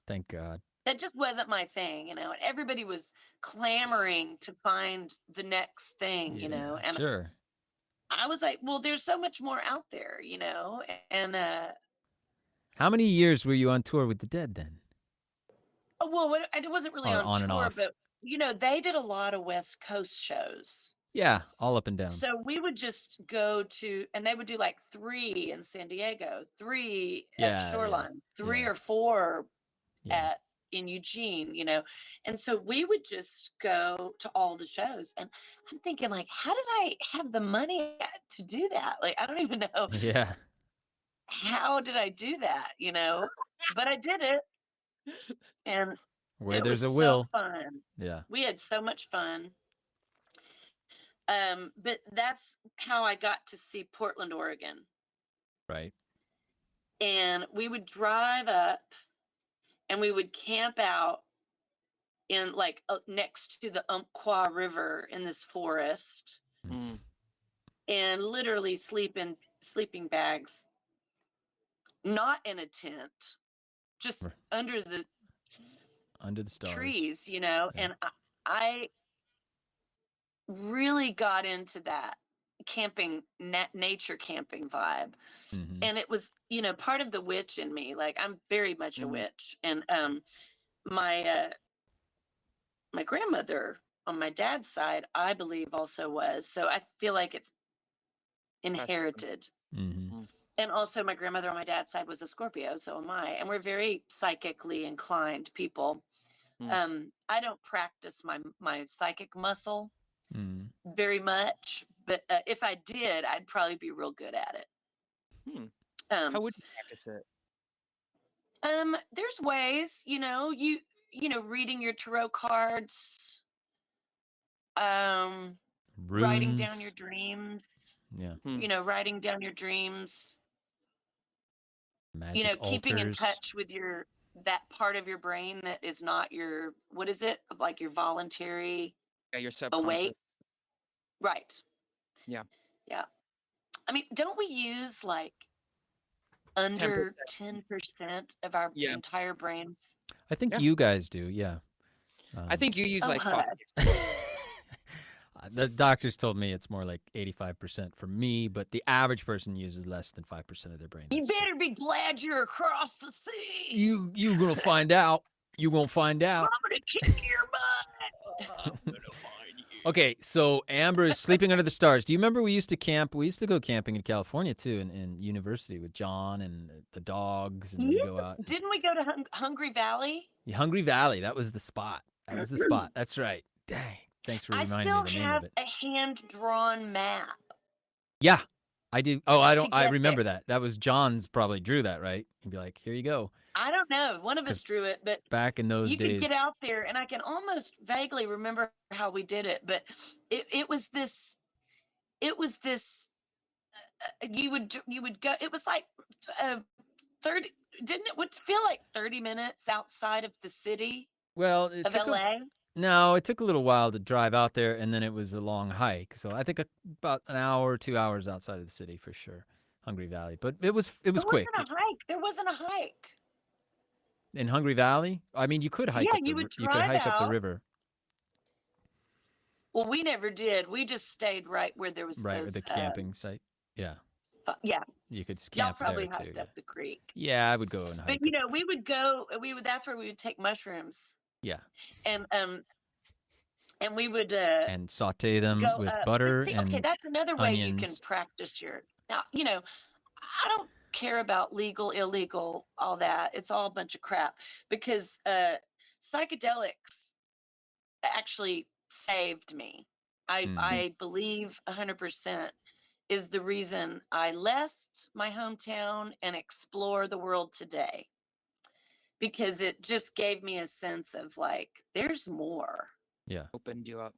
Thank God. that just wasn't my thing, And everybody was clamoring to find the next thing, And Sure. I was like, well, there's so much more out there, And How many years were you on tour with the Dead then? well, it wasn't really Or on on and tour, off? but they did a lot of West Coast shows. Yeah, all up and down. So we would just go to, and they would do like 3 in San Diego, 3 at Shoreline, 3 yeah. or 4 Yeah. in Eugene, And so we would just go to all the shows. And I'm thinking, like, how did I have the money to do that? Like, I don't even know Yeah. how did I do that, But I did it. And Where it there's was a will. so fun. Yeah. We had so much fun. But that's how I got to see Portland, Oregon. Right. And we would drive up and we would camp out in like next to the Umpqua River in this forest Mm. and literally sleep in sleeping bags, not in a tent, just Right. under the stars. trees, And I really got into that camping, nature camping vibe. Mhm. And it was, part of the witch in me. Like, I'm very much a witch. And my grandmother on my dad's side, I believe, also was. So I feel like it's inherited. Mhm. And also my grandmother on my dad's side was a Scorpio, so am I. And we're very psychically inclined people. I don't practice my psychic muscle very much, but if I did, I'd probably be real good at it. How would you practice it? There's ways, reading your tarot cards, writing down your Runes. dreams, Yeah. writing down your dreams, Magic keeping in altars. touch with that part of your brain that is not your, what is it? Like your voluntary Yeah, your subconscious. awake. Right. Yeah. Yeah. I mean, don't we use like under 10% of our entire brains? I think you guys do, yeah. I think you use like 5. The doctors told me it's more like 85% for me, but the average person uses less than 5% of their brain. You better be glad you're across the sea. You gonna find out. You gonna find out. I'm gonna kick your butt. I'm gonna find you. Okay, so Amber is sleeping under the stars. Do you remember we used to camp? We used to go camping in California too, in university with John and the dogs, and we go out. Didn't we go to Hungry Valley? Hungry Valley. That was the spot. That was the spot. That's right. Dang. Thanks for reminding me of the name of it. I still have a hand-drawn map. Yeah, I do. Oh, I remember there. that. That was John's probably drew that, right? He'd be like, here you go. I don't know. One of us drew it, but back in those days. You could get out there, and I can almost vaguely remember how we did it, but it was this, you would go, it was like 30, didn't it would feel like 30 minutes outside of the city of LA? No, it took a little while to drive out there, and then it was a long hike. So I think about an hour, 2 hours outside of the city for sure, Hungry Valley. But it was quick. There wasn't a hike. In Hungry Valley? I mean, you could hike up you could hike up the river. Well, we never did. We just stayed right where there was the camping site. Yeah. Yeah. You could camp Y'all probably there hiked up the creek. Yeah, I would go and hike. But we would go. That's where we would take mushrooms. Yeah. And we would and saute them with butter and okay, that's another way onions. you can practice your. Now, I don't care about legal, illegal, all that. It's all a bunch of crap because psychedelics actually saved me. I believe 100% is the reason I left my hometown and explore the world today, because it just gave me a sense of like, there's more. Yeah. Opened you up.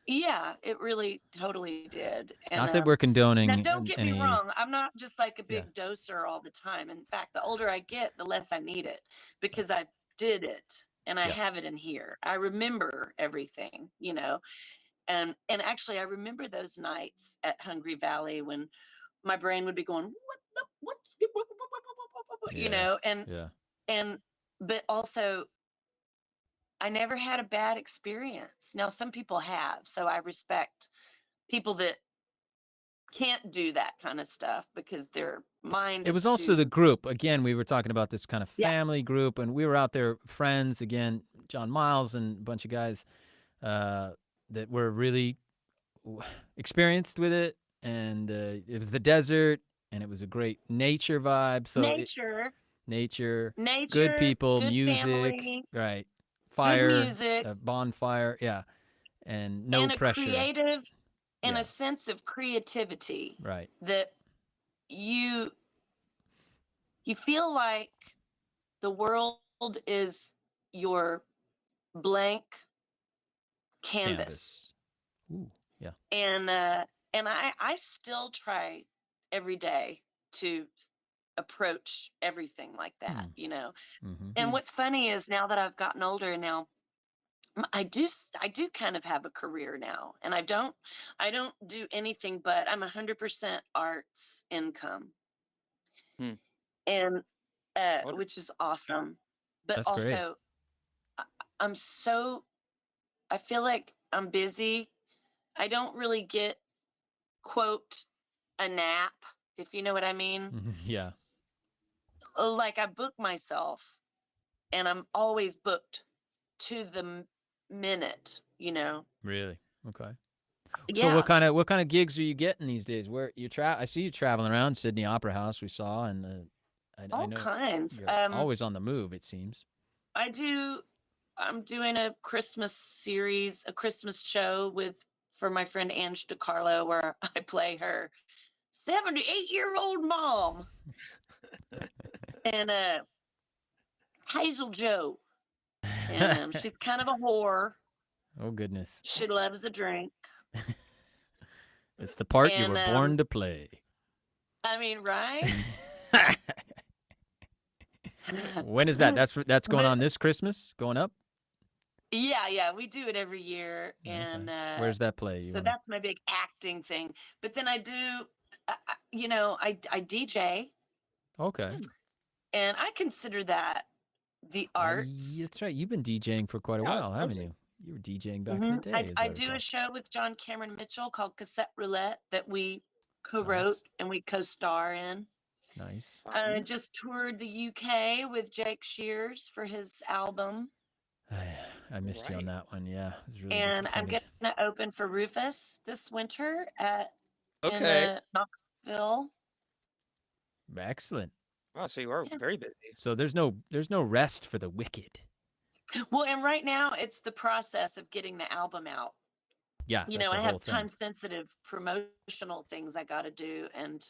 Yeah, it really totally did. And, not that we're condoning. Now, don't get me wrong. I'm not just like a big doser all the time. In fact, the older I get, the less I need it because I did it and I have it in here. I remember everything, and actually I remember those nights at Hungry Valley when my brain would be going, but also I never had a bad experience. Now, some people have, so I respect people that can't do that kind of stuff because their mind. It was also the group. Again, we were talking about this kind of family group, and we were out there, friends. Again, John Miles and a bunch of guys that were really experienced with it, and it was the desert, and it was a great nature vibe. So nature, good people, good music, family, right? Fire, good music, bonfire, and no pressure. A creative, and a sense of creativity, right? That you feel like the world is your blank canvas. Ooh, yeah. And I still try every day to approach everything like that, And what's funny is now that I've gotten older, and now I do kind of have a career now, and I don't do anything but I'm 100% arts income, and which is awesome. But that's also great. I feel like I'm busy. I don't really get, quote, a nap, if you know what I mean. Yeah. Like I book myself and I'm always booked to the minute, Really? Okay. So Yeah, what kind of gigs are you getting these days? Where you I see you traveling around Sydney Opera House. We saw, and I all know kinds. you're always on the move. It seems. I do. I'm doing a Christmas series, a Christmas show for my friend Ange DiCarlo, where I play her 78-year-old mom and Hazel Joe, and she's kind of a whore. Oh goodness, She loves a drink, it's the part you and were born to play. I mean, right? When is that? That's going But on this Christmas. Going up. yeah, we do it every year, and Okay. Where's that play? You so wanna? that's my big acting thing. But then I do, I DJ, Okay. and I consider that the arts. That's right. You've been DJing for quite a while, haven't Absolutely. you? You were DJing back in the day, as I I do recall. a show with John Cameron Mitchell called Cassette Roulette that we co-wrote Nice. and we co-star in. Nice. I just toured the UK with Jake Shears for his album, I missed you on Right. that one. Yeah, I was really and I'm disappointed. gonna open for Rufus this winter in Okay. Knoxville. Excellent. Oh, so you are Yeah. very busy. So there's no rest for the wicked. Well, and right now it's the process of getting the album out. Yeah, You that's know, a I whole have thing. time sensitive promotional things I got to do, and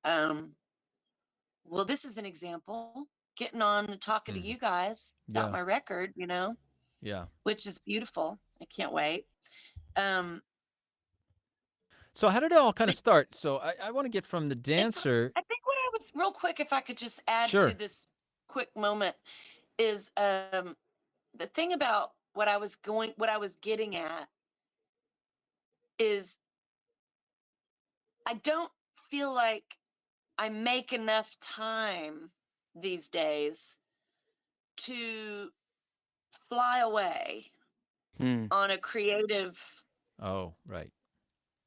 um well, this is an example. Getting on and talking to Mhm. you guys about Yeah, my record, yeah. which is beautiful. I can't wait. Um, So how did it all kind of but start? So I want to get from the it's, dancer. I think what I was real quick, if I could just add to Sure. this quick moment, is the thing about what I was getting at is I don't feel like I make enough time these days to fly away Hmm. on a creative Oh, right.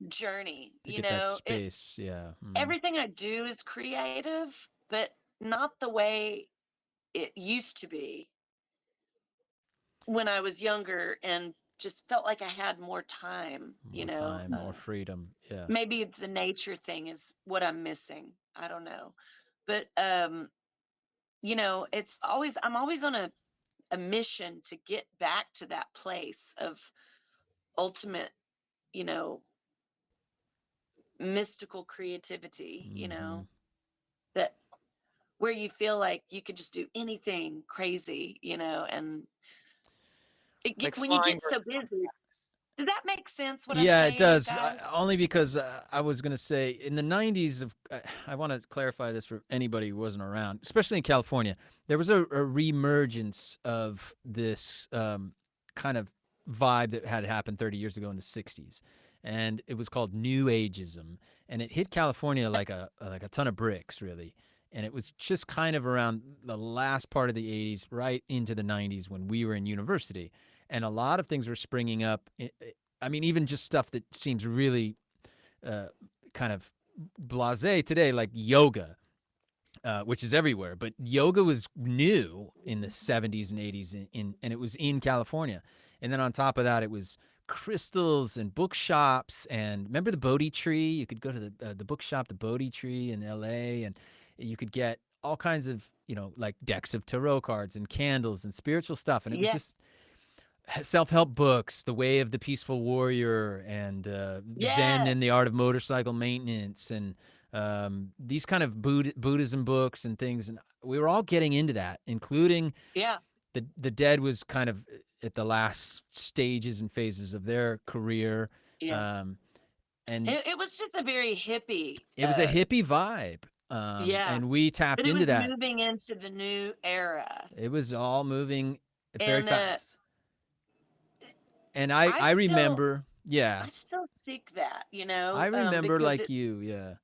journey. To get that space. Yeah. Everything I do is creative, but not the way it used to be when I was younger and just felt like I had more time, More time, more freedom. Yeah. maybe the nature thing is what I'm missing. I don't know. But I'm always on a mission to get back to that place of ultimate, you know, mystical creativity, Hmm. that where you feel like you could just do anything crazy, and Like when you flying get versus so busy. Does that make sense what I'm Yeah, it saying, you does. guys? Only because I was going to say in the 90s I want to clarify this for anybody who wasn't around, especially in California. There was a reemergence of this kind of vibe that had happened 30 years ago in the 60s. And it was called New Ageism, and it hit California like a ton of bricks, really. And it was just kind of around the last part of the 80s, right into the 90s when we were in university. And a lot of things were springing up. I mean, even just stuff that seems really kind of blasé today, like yoga, which is everywhere. But yoga was new in the 70s and 80s, and it was in California. And then on top of that, it was crystals and bookshops. And remember the Bodhi tree? You could go to the bookshop, the Bodhi tree in LA, and you could get all kinds of, like decks of tarot cards and candles and spiritual stuff. And it was Yeah, just self-help books, The Way of the Peaceful Warrior, and Zen yeah, and the Art of Motorcycle Maintenance, and these kind of Buddhism books and things. And we were all getting into that, including yeah, the Dead was kind of at the last stages and phases of their career. yeah. Um, and It was just a very hippie. it was a hippie vibe. Yeah, And we but tapped it into was that. moving into the new era, It was all moving very and fast. And I, I I still remember, yeah, I still seek that, I remember because like you, yeah. it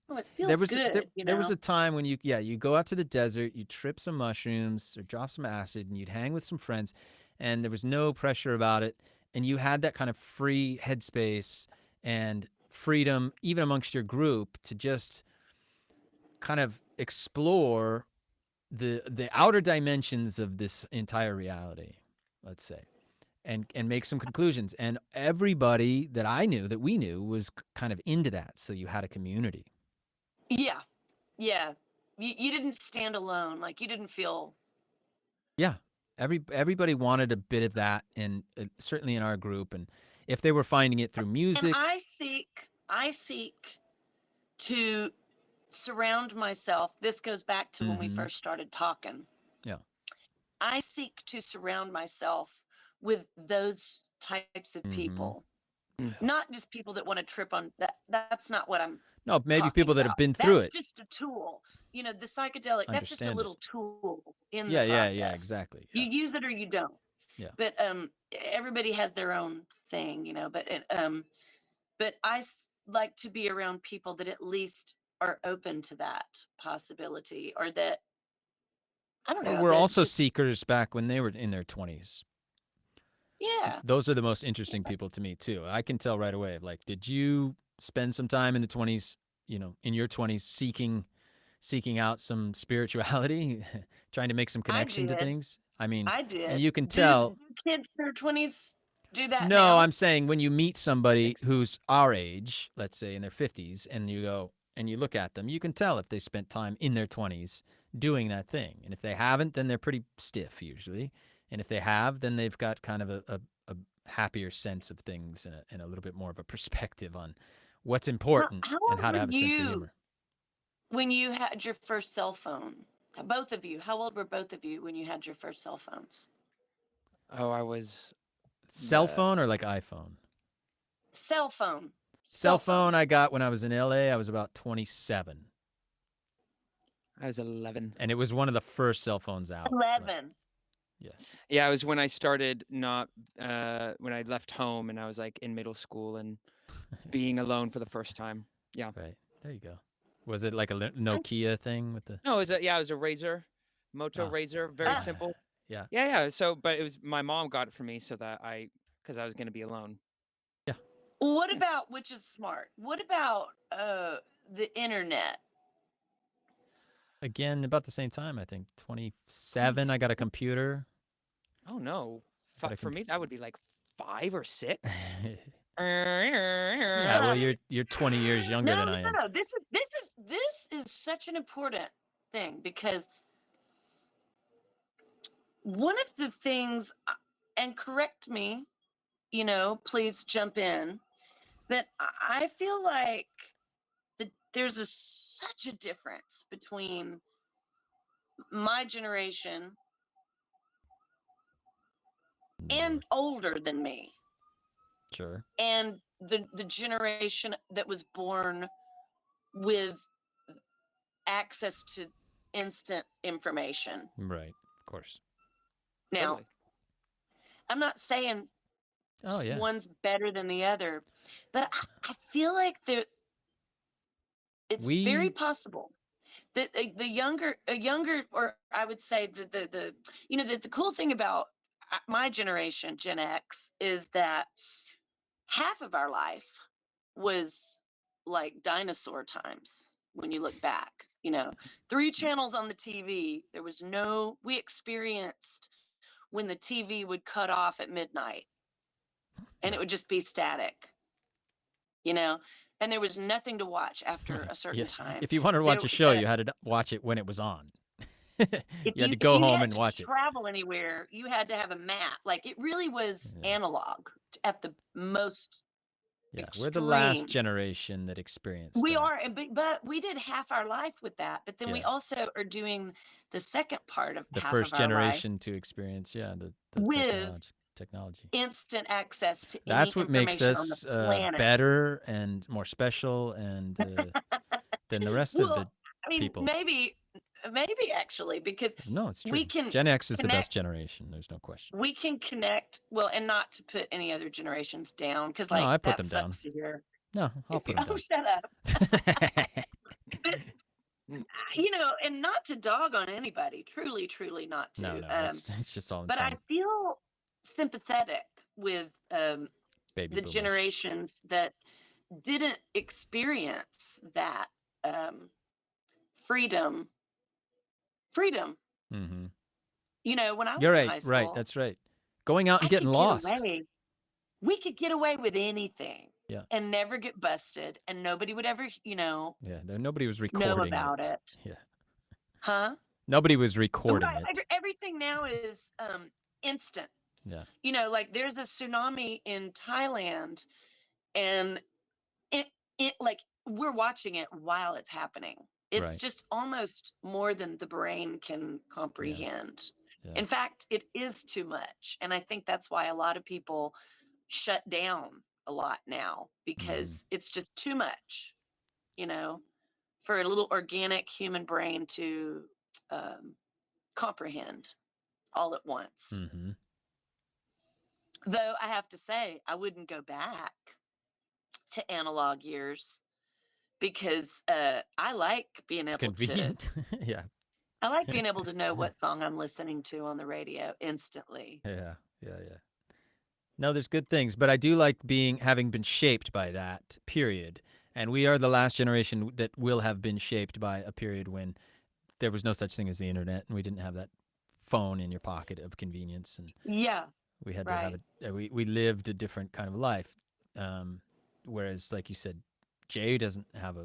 There feels was there, good, there was a time when you go out to the desert, you trip some mushrooms or drop some acid, and you'd hang with some friends, and there was no pressure about it, and you had that kind of free headspace and freedom, even amongst your group, to just kind of explore the outer dimensions of this entire reality, let's say. and make some conclusions. And everybody that I knew, that we knew, was kind of into that. So you had a community. Yeah. Yeah. You didn't stand alone. Like you didn't feel. Yeah. Everybody wanted a bit of that, and certainly in our group. And if they were finding it through And music, I seek to surround myself. This goes back to when we first started talking. yeah, I seek to surround myself with those types of people, not just people that want to trip on that. That's not what I'm no, maybe talking people that have about. been through That's it. just a tool. You know, the psychedelic, that's just a Understand it. little tool in the Yeah, process. exactly. You Yeah. use it or you don't. Yeah. But everybody has their own thing, you know, but like to be around people that at least are open to that possibility, or that I don't Or know, were that also just seekers back when they were in their 20s. yeah. Those are the most interesting people to me too. I can tell right away. Like, did you spend some time in the 20s, in your 20s seeking out some spirituality, trying to make some I connection to did. things? I mean, I and did. you can Do tell. kids in their 20s do that No, now? I'm saying when you meet somebody who's our age, let's say in their 50s, and you go and you look at them, you can tell if they spent time in their 20s doing that thing. And if they haven't, then they're pretty stiff usually. And if they have, then they've got kind of a happier sense of things and a little bit more of a perspective on what's important How and old how to were have a sense of you humor. when you had your first cell phone? Both of you. How old were both of you when you had your first cell phones? Oh, I was Cell phone or like iPhone? Cell phone. Cell phone I got when I was in LA. I was about 27. I was 11. And it was one of the first cell phones out. Like, 11. yeah. Yeah, it was when I started not when I left home and I was like in middle school and being alone for the first time. Yeah. Right. There you go. Was it like a Nokia thing with the? No, it was a Razor, Moto Oh. Razor, very simple. Yeah. Yeah. So, but it was my mom got it for me so that because I was gonna be alone. Yeah. What about, which is smart, what about the internet? Again, about the same time, I think. 27, I got a computer. Oh no, Got a for me that would be like 5 or 6. Yeah, well, you're 20 years younger No, than no, I am. no. This is such an important thing, because one of the things, and correct me, please jump in, but I feel like there's such a difference between my generation and older than me, Sure. and the generation that was born with access to instant information. Right. Of course. Now, Totally. I'm not saying Oh, yeah. one's better than the other, but I feel like it's very possible that a younger, or I would say the cool thing about my generation, Gen X, is that half of our life was like dinosaur times. When you look back, 3 channels on the TV. We experienced when the TV would cut off at midnight and it would just be static, and there was nothing to watch after a certain Yeah. time. If you wanted to watch a show, you had to watch it when it was on. You had to go home and watch it. If you had to travel anywhere, you had to have a map. Like, it really was analog at the most Yeah, extreme. we're the last generation that experienced We that. are, but we did half our life with that. But then we Yeah. also are doing the second part of The half first of our life generation to experience, the with technology. instant access to That's any what makes information on us the planet. better and more special and than the rest of the Well, I mean, people. maybe actually, because No, it's true. we can Gen X is the best connect. generation. There's no question. We can connect well, and not to put any other generations down, because No, like I put that them down. sucks to hear. No, I'll put them Oh, down. shut up. But, and not to dog on anybody, truly not to. No, it's just all in But fun. I feel sympathetic with Baby the boomers. generations that didn't experience that freedom. Mm-hmm. When I was You're in right. high school. Right. That's right. going out and getting lost. We could get away with anything. Yeah. And never get busted, and nobody would ever, Yeah, nobody was know recording about it. Yeah. Huh? Nobody was recording Right. it. Everything now is instant. Yeah. Like there's a tsunami in Thailand, and it like we're watching it while it's happening. It's Right. just almost more than the brain can comprehend. Yeah. In fact, it is too much, and I think that's why a lot of people shut down a lot now, because it's just too much, for a little organic human brain to comprehend all at once. Mm-hmm. Though I have to say, I wouldn't go back to analog years, because I like being able Convenient. Yeah. I like being able to know what song I'm listening to on the radio instantly. Yeah. No, there's good things, but I do like having been shaped by that period. And we are the last generation that will have been shaped by a period when there was no such thing as the internet, and we didn't have that phone in your pocket of convenience, and Yeah. we had to have we lived a different kind of life. Whereas, like you said, Jay doesn't have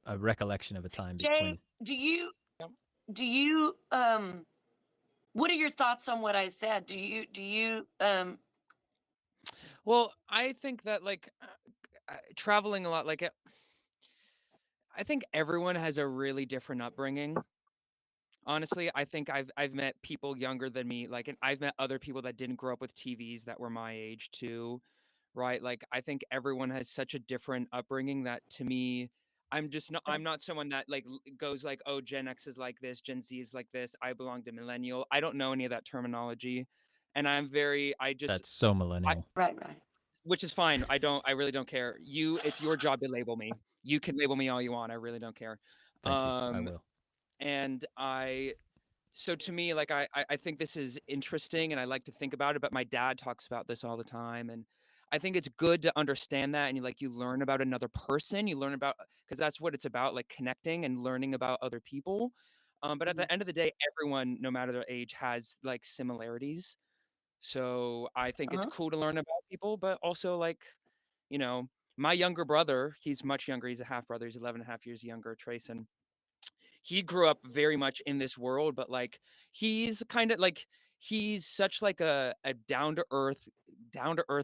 a recollection of a time. Jay, do you what are your thoughts on what I said? Do you Well, I think that traveling a lot, I think everyone has a really different upbringing. Honestly, I think I've met people younger than me, and I've met other people that didn't grow up with TVs that were my age too, right? I think everyone has such a different upbringing that, to me, I'm not someone that goes oh, Gen X is like this, Gen Z is like this, I belong to millennial. I don't know any of that terminology, and That's so millennial. right. Which is fine. I really don't care. It's your job to label me. You can label me all you want. I really don't care. Thank you. I will. And so to me, I think this is interesting, and I like to think about it, but my dad talks about this all the time, and I think it's good to understand that, and you learn about another person, you learn about, because that's what it's about, connecting and learning about other people. But at the end of the day, everyone, no matter their age, has similarities. So I think it's cool to learn about people, but also my younger brother, he's much younger. He's a half brother. He's 11 and a half years younger, Trayson. He grew up very much in this world, but he's kind of he's such a down to earth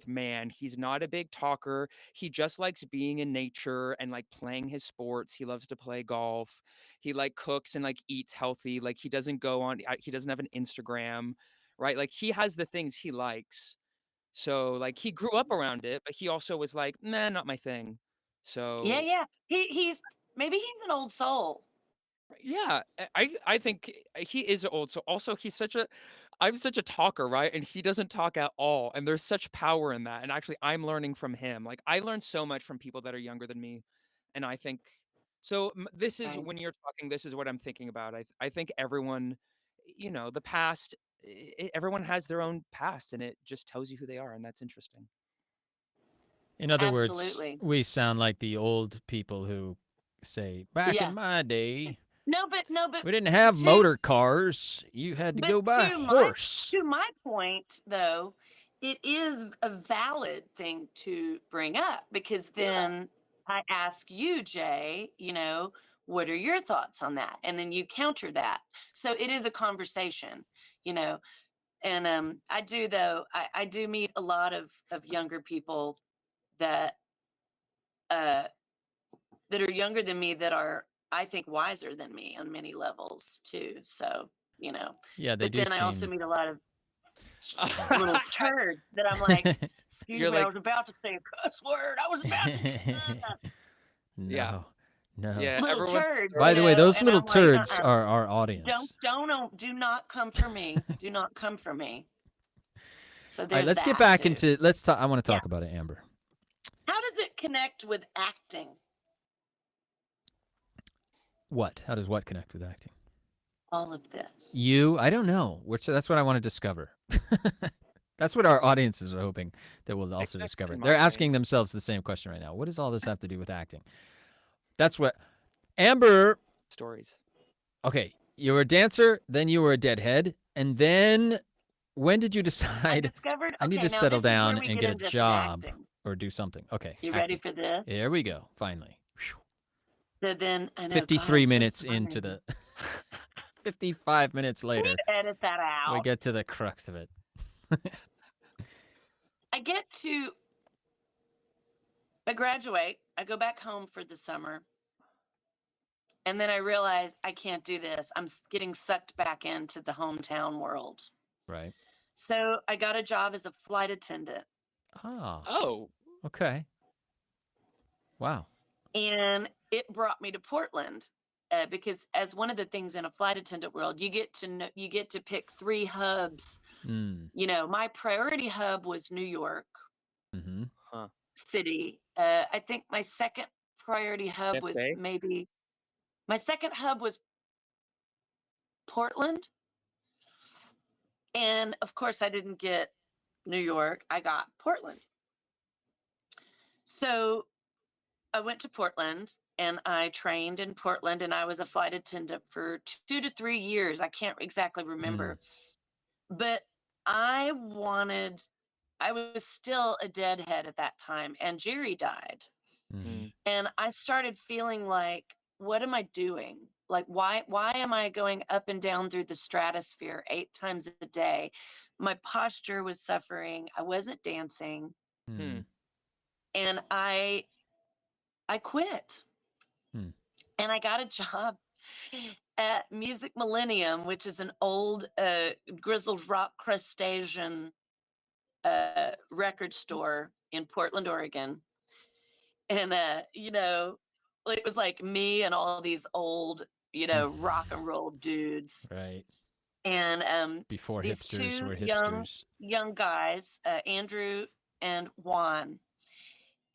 man. He's not a big talker. He just likes being in nature and playing his sports. He loves to play golf. He cooks and eats healthy. He doesn't he doesn't have an Instagram, right? He has the things he likes. So he grew up around it, but he also was nah, not my thing. So Yeah. Maybe he's an old soul. yeah, I think he is old. So also I'm such a talker, right? And he doesn't talk at all. And there's such power in that. And actually, I'm learning from him. I learned so much from people that are younger than me. And I think, so this is, Right. when you're talking, this is what I'm thinking about. I think everyone, the past, everyone has their own past, and it just tells you who they are. And that's interesting. In other Absolutely. words, we sound like the old people who say, back in my day, No, but we didn't have motor cars. You had to go by horse. To my point, though, it is a valid thing to bring up, because then I ask you, Jay, what are your thoughts on that? And then you counter that. So it is a conversation, And I do, though, I do meet a lot of younger people that are younger than me, that are, I think, wiser than me on many levels too. So, Yeah, they but do. then I also meet a lot of little turds that I'm like, excuse me, I was about to say a cuss word. I was about to. No. Yeah, little turds. By the way, those and little I'm turds like, are our audience. Do not come for me. Do not come for me. So All there's right, let's that get back too. into, let's talk. I want to talk about it, Amber. How does it connect with acting? What? How does what connect with acting? All of this. I don't know. That's what I want to discover. That's what our audiences are hoping that we'll also discover. They're asking themselves the same question right now. What does all this have to do with acting? That's what Amber. Stories. Okay, you were a dancer, then you were a deadhead, and then when did you I decide discovered. I need Okay, to now settle this is where down we and get get a into some job acting. or do something? Okay, You ready acting. for this? Here we go. Finally. Whew. So then I know. God, 53 I'm so minutes smart. into the 55 minutes Can you later, edit that we out? get to the crux of it. I graduate. I go back home for the summer. And then I realize I can't do this. I'm getting sucked back into the hometown world. Right. So I got a job as a flight attendant. Ah, Oh, okay. Wow. And it brought me to Portland because as one of the things in a flight attendant world, you get to pick 3 hubs. Mm. You know, my priority hub was New York Mm-hmm. huh. City. I think my second priority hub was FA? my second hub was Portland. And of course, I didn't get New York. I got Portland. So I went to Portland and I trained in Portland and I was a flight attendant for 2 to 3 years. I can't exactly remember. But I was still a deadhead at that time and Jerry died. Mm-hmm. And I started feeling like, what am I doing? Like, why am I going up and down through the stratosphere 8 times a day? My posture was suffering. I wasn't dancing. Mm-hmm. And I quit. Hmm. And I got a job at Music Millennium, which is an old grizzled rock crustacean record store in Portland, Oregon. And you know, it was like me and all these old, rock and roll dudes. Right. And Before these hipsters 2 were hipsters. young guys, Andrew and Juan.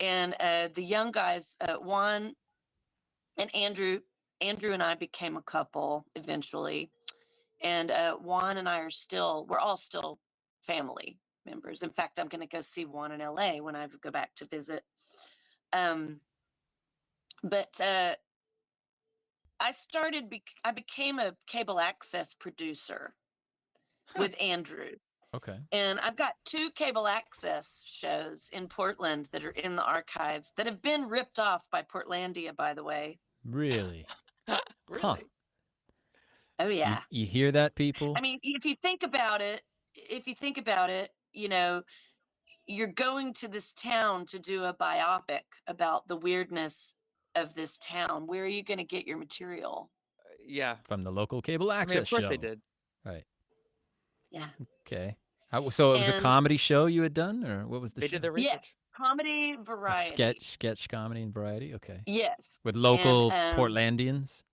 And the young guys, Juan and Andrew and I became a couple eventually. And Juan and I we're all still family members. In fact, I'm going to go see Juan in LA when I go back to visit. But I became a cable access producer with Andrew. Okay. And I've got 2 cable access shows in Portland that are in the archives that have been ripped off by Portlandia, by the way. Really? Really? Huh. Oh, yeah. You hear that, people? I mean, if you think about it, you're going to this town to do a biopic about the weirdness of this town. Where are you going to get your material? Yeah. From the local cable I access mean, of course show. they did. Right. Yeah. Okay. So it was a And- comedy show you had done, or what was the They show? did their research. Yes. Comedy, Like variety. sketch comedy and variety. Okay. Yes. With local And, Portlandians.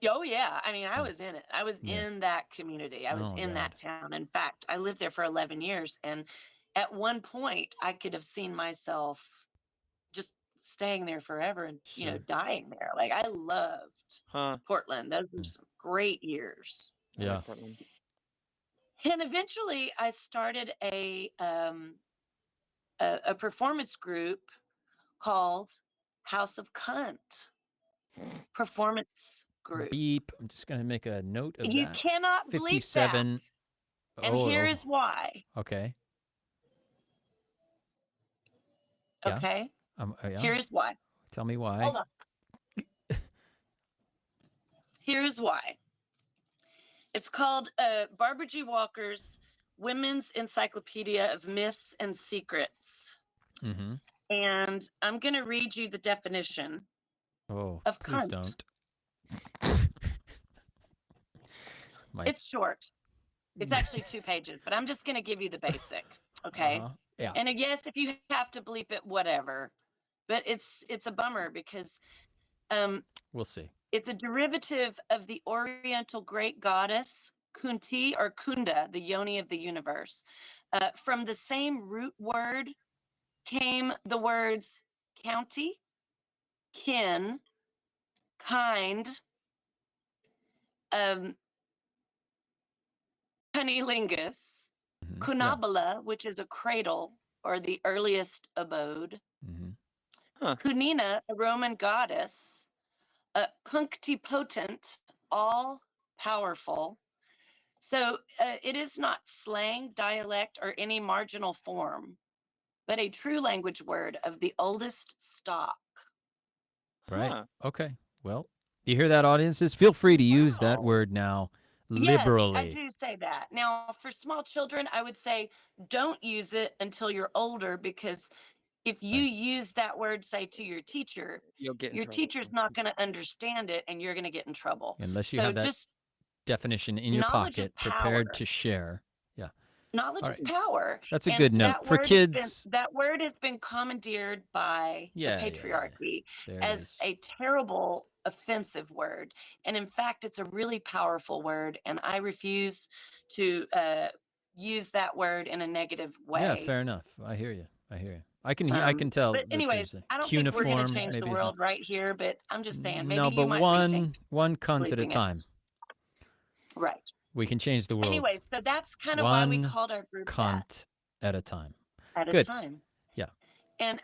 Oh yeah, I mean, I was in it. I was Yeah. in that community. I was Oh, in that town. In fact, I lived there for 11 years, and at one point, I could have seen myself just staying there forever and Sure. dying there. Like, I loved Huh. Portland. Those were some great years. I Yeah. like Portland. And eventually, I started a performance group called House of Cunt Performance Group. Beep. I'm just gonna make a note of You that. cannot bleep 57. that. And here is why. Okay. Yeah. Okay. Yeah. Here's why. Tell me why. Hold on. Here's why. It's called Barbara G. Walker's Women's Encyclopedia of Myths and Secrets. Mm-hmm. And I'm going to read you the definition Oh, of please cunt. don't. It's short. It's actually 2 pages, but I'm just going to give you the basic. Okay. Yeah. And yes, if you have to bleep it, whatever. But it's a bummer because We'll see. it's a derivative of the Oriental great goddess Kunti or Kunda, the yoni of the universe. From the same root word came the words county, kin, kind, cunnilingus, Mhm. kunabala, which is a cradle or the earliest abode, Mhm. Kunina, a Roman goddess, punctipotent, all powerful, So it is not slang, dialect, or any marginal form, but a true language word of the oldest stock. Right. Huh. Okay. Well, you hear that, audiences? Feel free to use that Wow. word now Yes, I liberally. do say that. Now, for small children, I would say don't use it until you're older, because if you Right. use that word, say, to your teacher, You'll get in your trouble. teacher's not going to understand it and you're going to get in trouble. Unless you So have that just definition in your knowledge of pocket prepared power. to share. Yeah. Knowledge All is right. power. That's a And good note. For kids, that word has been commandeered by the yeah. patriarchy There it as is. a terrible, offensive word. And in fact, it's a really powerful word. And I refuse to use that word in a negative Yeah, way. fair enough. I hear you. I can tell But that anyways, there's a I don't think we're going to cuneiform change the maybe. world right here, but I'm just saying, No, maybe you but might rethink one cunt at a leaving it. time. Right. We can change the world Anyways, so that's kind of why we one called our group that, cunt at a time. at a Good. time. Yeah. And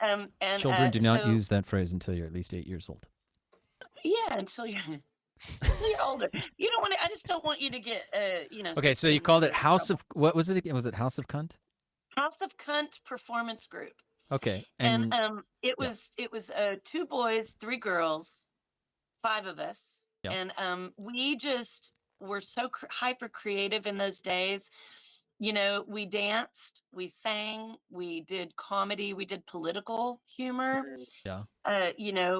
Children do not so use that phrase until you're at least 8 years old. yeah, until you're older. You don't want to. I just don't want you to get Okay, so you suspended called or it in House trouble. of what was it again? Was it House of Cunt? House of Cunt Performance Group. Okay, And and it yeah, was 2 boys, 3 girls, 5 of us. yeah. And we just were so hyper creative in those days. We danced, we sang, we did comedy, we did political humor. Yeah.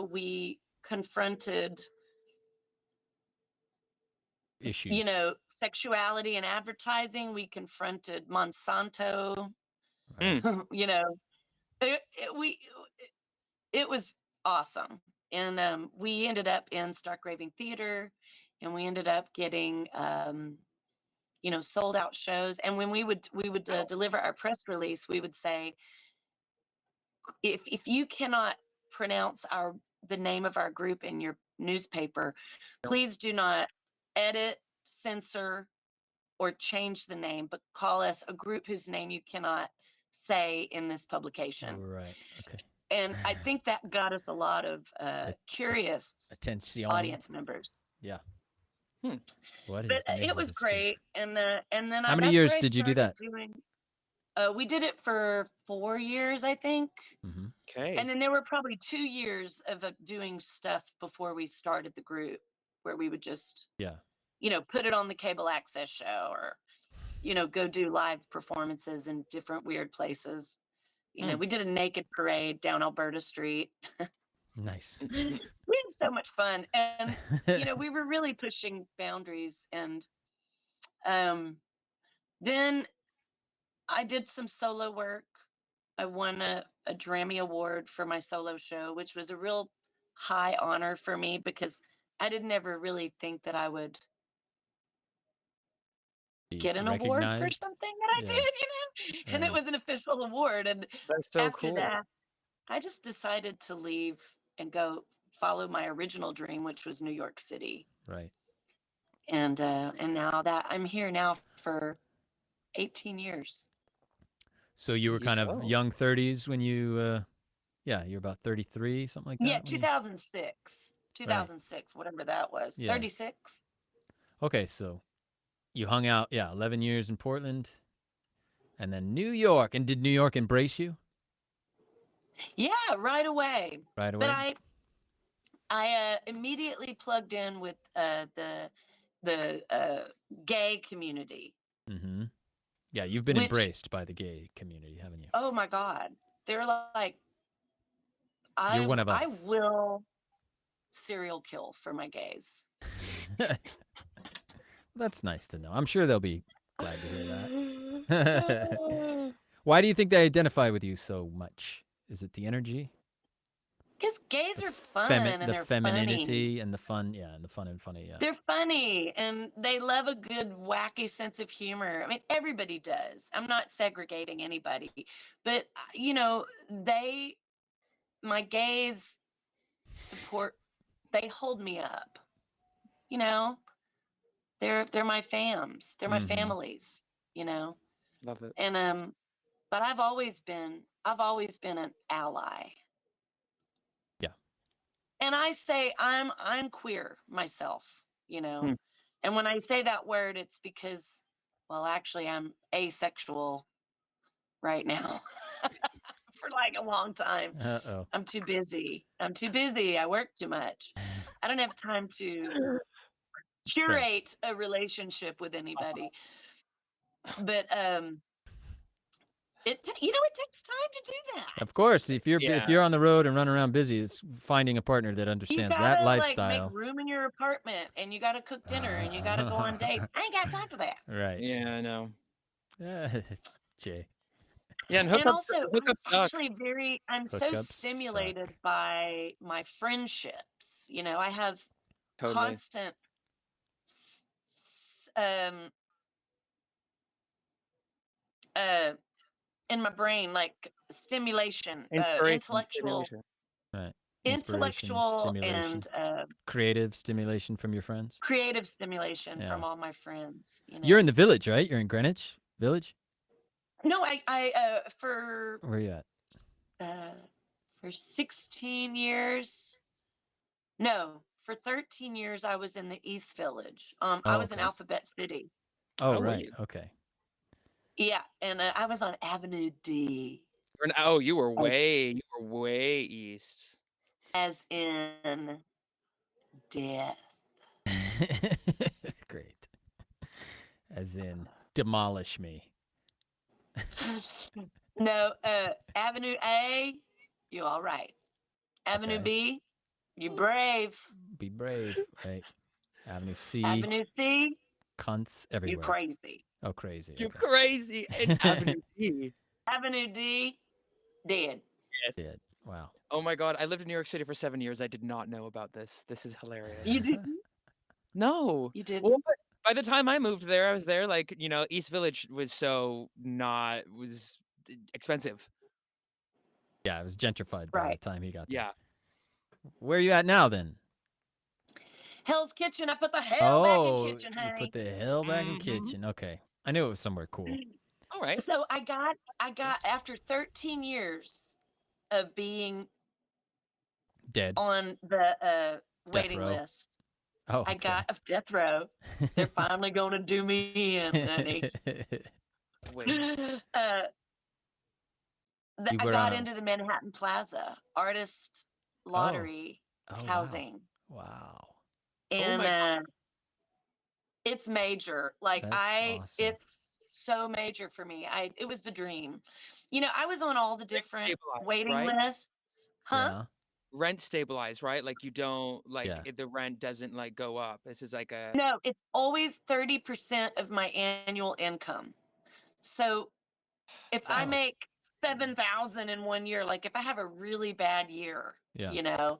We confronted, Issues. sexuality and advertising. We confronted Monsanto. Right. you know, it, it, we it was awesome. And we ended up in Stark Raving Theater, and we ended up getting sold out shows. And when we would deliver our press release, we would say, if you cannot pronounce the name of our group in your newspaper, please do not edit, censor, or change the name, but call us a group whose name you cannot say in this publication. Right. Okay. And I think that got us a lot of curious Attention. audience members. Yeah. Hmm. What But is the name it of was this group? great. And then How many that's where years I did you do started that? doing. We did it for 4 years, I think. Mm-hmm. Okay. And then there were probably 2 years of doing stuff before we started the group, where we would just, Yeah. put it on the cable access show, or, go do live performances in different weird places. We did a naked parade down Alberta Street. Nice. We had so much fun. And, we were really pushing boundaries. And then I did some solo work. I won a Grammy Award for my solo show, which was a real high honor for me, because I didn't ever really think that I would Be get an award for recognized. something that I Yeah. did, and it Right. was an official award. And That's so after cool. that, I just decided to leave and go follow my original dream, which was New York City. Right. And now that I'm here now for 18 years. So you were kind of Yo. young 30s when you you're about 33, something like that. Yeah, when you- 2006. 2006, whatever that was. Yeah. 36. Okay, so you hung out, 11 years in Portland, and then New York. And did New York embrace you Yeah, right away. right away? But I immediately plugged in with the gay community. Mm-hmm. Yeah, you've been Which- embraced by the gay community, haven't you? Oh my God, they're like, You're one of us. I will serial kill for my gays. That's nice to know. I'm sure they'll be glad to hear that. Why do you think they identify with you so much? Is it the energy? Because gays The are fun and the they're femininity funny. and the fun, and the fun and funny, yeah. They're funny and they love a good wacky sense of humor. I mean, everybody does. I'm not segregating anybody, but my gays support. They hold me up. They're my fams. They're my Mhm. families. Love it. And but I've always been an ally. Yeah. And I say I'm queer myself, Hmm. And when I say that word, it's because, well, actually, I'm asexual right now for like a long time. Uh-oh. I'm too busy. I work too much. I don't have time to curate a relationship with anybody. But it takes time to do that. Of course, if you're Yeah. on the road and running around busy, it's finding a partner that You understands gotta that like make lifestyle. room in your apartment, and you gotta cook dinner, and you gotta go on dates. I ain't got time for that. Right. Yeah, I know. Jay. Yeah, and And hookups also, I'm so Hookups stimulated suck. by my friendships. I have Totally. constant in my brain, like stimulation, Inspiration, intellectual stimulation. Right. Inspiration, stimulation, and creative stimulation from your friends. creative stimulation Yeah. from all my friends. You're in the Village, right? You're in Greenwich Village? No, for Where are you at? for 16 years. No, for 13 years I was in the East Village. I was in okay. Alphabet City. Oh, How were right. you? Okay. Yeah, and I was on Avenue D, You were way east. as in death. Great. As in, demolish me. No, Avenue A, you all right. Avenue Okay. B, you brave. Be brave, right? Avenue C, Avenue C, cunts you everywhere. crazy. Oh, crazy. You Okay. crazy. And Avenue D. Avenue D, dead. Did. Wow. Oh my God, I lived in New York City for 7 years. I did not know about this. This is hilarious. You didn't? No. You didn't? Well, by the time I moved there, I was there like, East Village was expensive. Yeah, it was gentrified by the Right. time he got there. Yeah. Where are you at now, then? Hell's Kitchen. I put the hell back in kitchen, you honey. put the hell back in Mhm. kitchen. Okay. I knew it was somewhere cool. All right. So I got after 13 years of being Dead. on the Death waiting row. list. Oh, okay. I got a death row. They're finally gonna do me in, honey. Wait. You I were got on a- into the Manhattan Plaza artist lottery Oh, housing, Wow. and my it's major. Like That's awesome. it's so major for me. It was the dream. I was on all the different stabilized, waiting right? lists. Huh? Yeah. Rent stabilized, right? Like you don't Yeah. the rent doesn't like go up. This is like a No, it's always 30% of my annual income. So if I Oh. make 7,000 in 1 year, like if I have a really bad year, Yeah. and wow.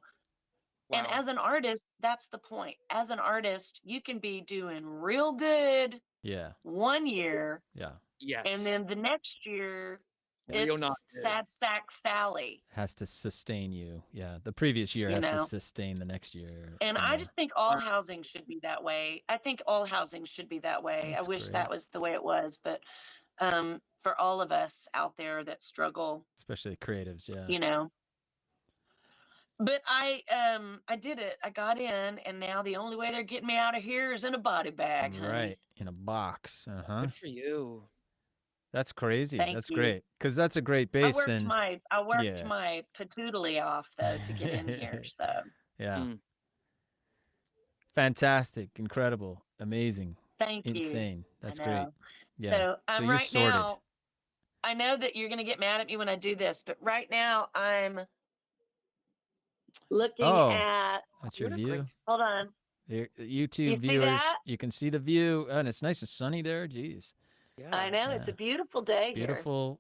as an artist, that's the point. As an artist, you can be doing real good Yeah. 1 year, Yeah. Yes. and then the next year, Real not it's good. sad sack Sally. Has to sustain you. Yeah. The previous year You has to know? sustain the next year. And or I more. just think all housing should be that way. I think all housing should be that way. That's I wish great. that was the way it was, but for all of us out there that struggle, Especially creatives. Yeah. But I did it. I got in, and now the only way they're getting me out of here is in a body bag, honey. Right. In a box. Uh-huh. Good for you. That's crazy. Thank That's you. great. Because that's a great base I then. worked Yeah. my patoodly off though to get in here. So Yeah. Mm. Fantastic. Incredible. Amazing. thank you. Insane. That's I great. know. Yeah. So I'm you're right sorted. now. I know that you're gonna get mad at me when I do this, but right now I'm looking at. That's your What a view. great- Hold on. The You YouTube see viewers, that? you can see the view. And it's nice and sunny there. Jeez. Yeah. I know it's a Yeah. beautiful day here. Beautiful.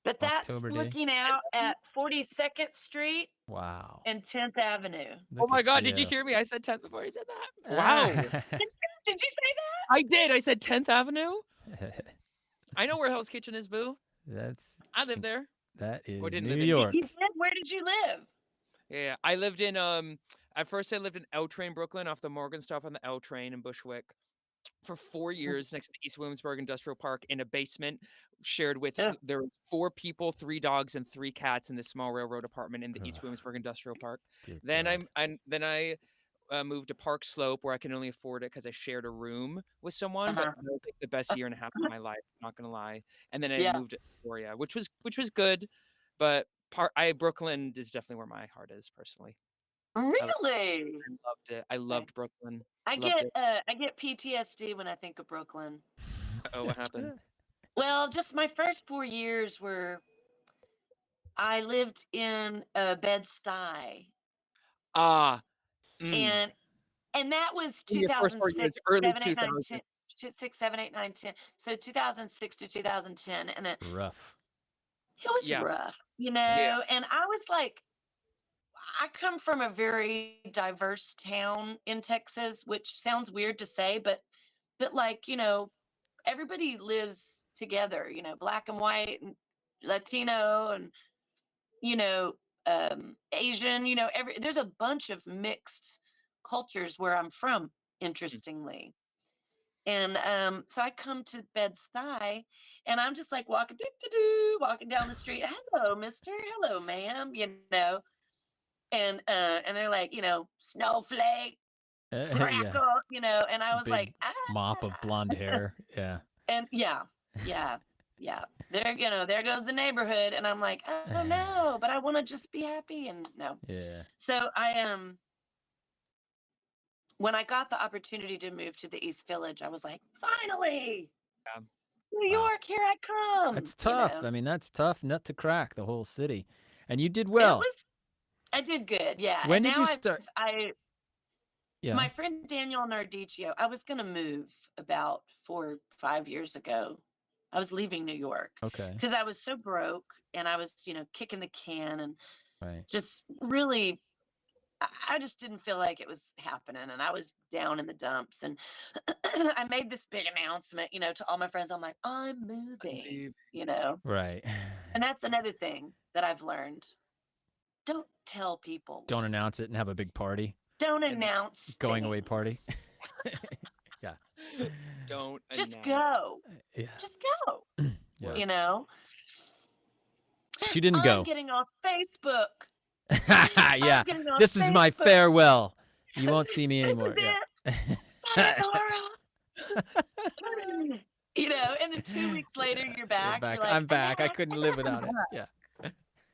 But that's October day. looking out at 42nd Street Wow. and 10th Avenue. Oh Look my at God, did you hear me? I said 10th before I said that. Wow. Did you say that? I did. I said 10th Avenue. I know where Hell's Kitchen is, boo. I live there. That is didn't New live in- York. You did? Where did you live? Yeah, I lived in at first I lived in L Train, Brooklyn, off the Morgan stop on the L Train in Bushwick for 4 years next to East Williamsburg Industrial Park in a basement shared with Yeah. there were 4 people, 3 dogs, and 3 cats in this small railroad apartment in the East Ugh. Williamsburg Industrial Park. Dear Then God. I moved to Park Slope, where I can only afford it because I shared a room with someone. But Uh-huh. that was like the best year and a half of my life. Not gonna lie. And then I Yeah. moved to Astoria, which was good, but Brooklyn is definitely where my heart is personally. Really? I loved it. I loved Brooklyn. I Loved it. get PTSD when I think of Brooklyn. Oh, what happened? Well, just my first 4 years were I lived in Bed-Stuy, Ah, mm. and that was Your first 4 years, 2006, early 7, 8, 9, 2000s. 10, 6, 7, 8, 9, 10. So 2006 to 2010, and it Rough. was Yeah. rough, Yeah. and I was like, I come from a very diverse town in Texas, which sounds weird to say, but like, everybody lives together, black and white and Latino and, you know, Asian, there's a bunch of mixed cultures where I'm from, Mm. interestingly. And so I come to Bed-Stuy and I'm just like walking, walking down the street. Hello, mister. Hello, ma'am. And they're like, snowflake, Yeah. crackle, and I was Big like, mop of blonde hair. Yeah. and yeah. There, there goes the neighborhood. And I'm like, oh no, but I want to just be happy. And no. Yeah. So when I got the opportunity to move to the East Village, I was like, finally, Yeah. New Wow. York, here I come. That's tough. I mean, that's tough nut to crack, the whole city. And you did It well. was, I did good. Yeah. When And did now you start? Yeah. my friend Daniel Nardicchio, I was going to move about 4 or 5 years ago. I was leaving New York Okay. because I was so broke and I was, kicking the can and Right. just really, I just didn't feel like it was happening. And I was down in the dumps. And I made this big announcement, to all my friends. I'm like, I'm moving, Right. And that's another thing that I've learned. Don't tell people. Don't announce it and have a big party. Don't announce Going away party. things. Yeah. Don't Just announce. go. Yeah. Just go. Yeah. But you didn't I'm go. getting off Facebook. Yeah. getting on This is my Facebook. farewell. You won't see me This anymore. is Yeah. it. Sayonara. And then 2 weeks later, you're back. Back. You're like, I'm back. I back, couldn't live without it. Yeah.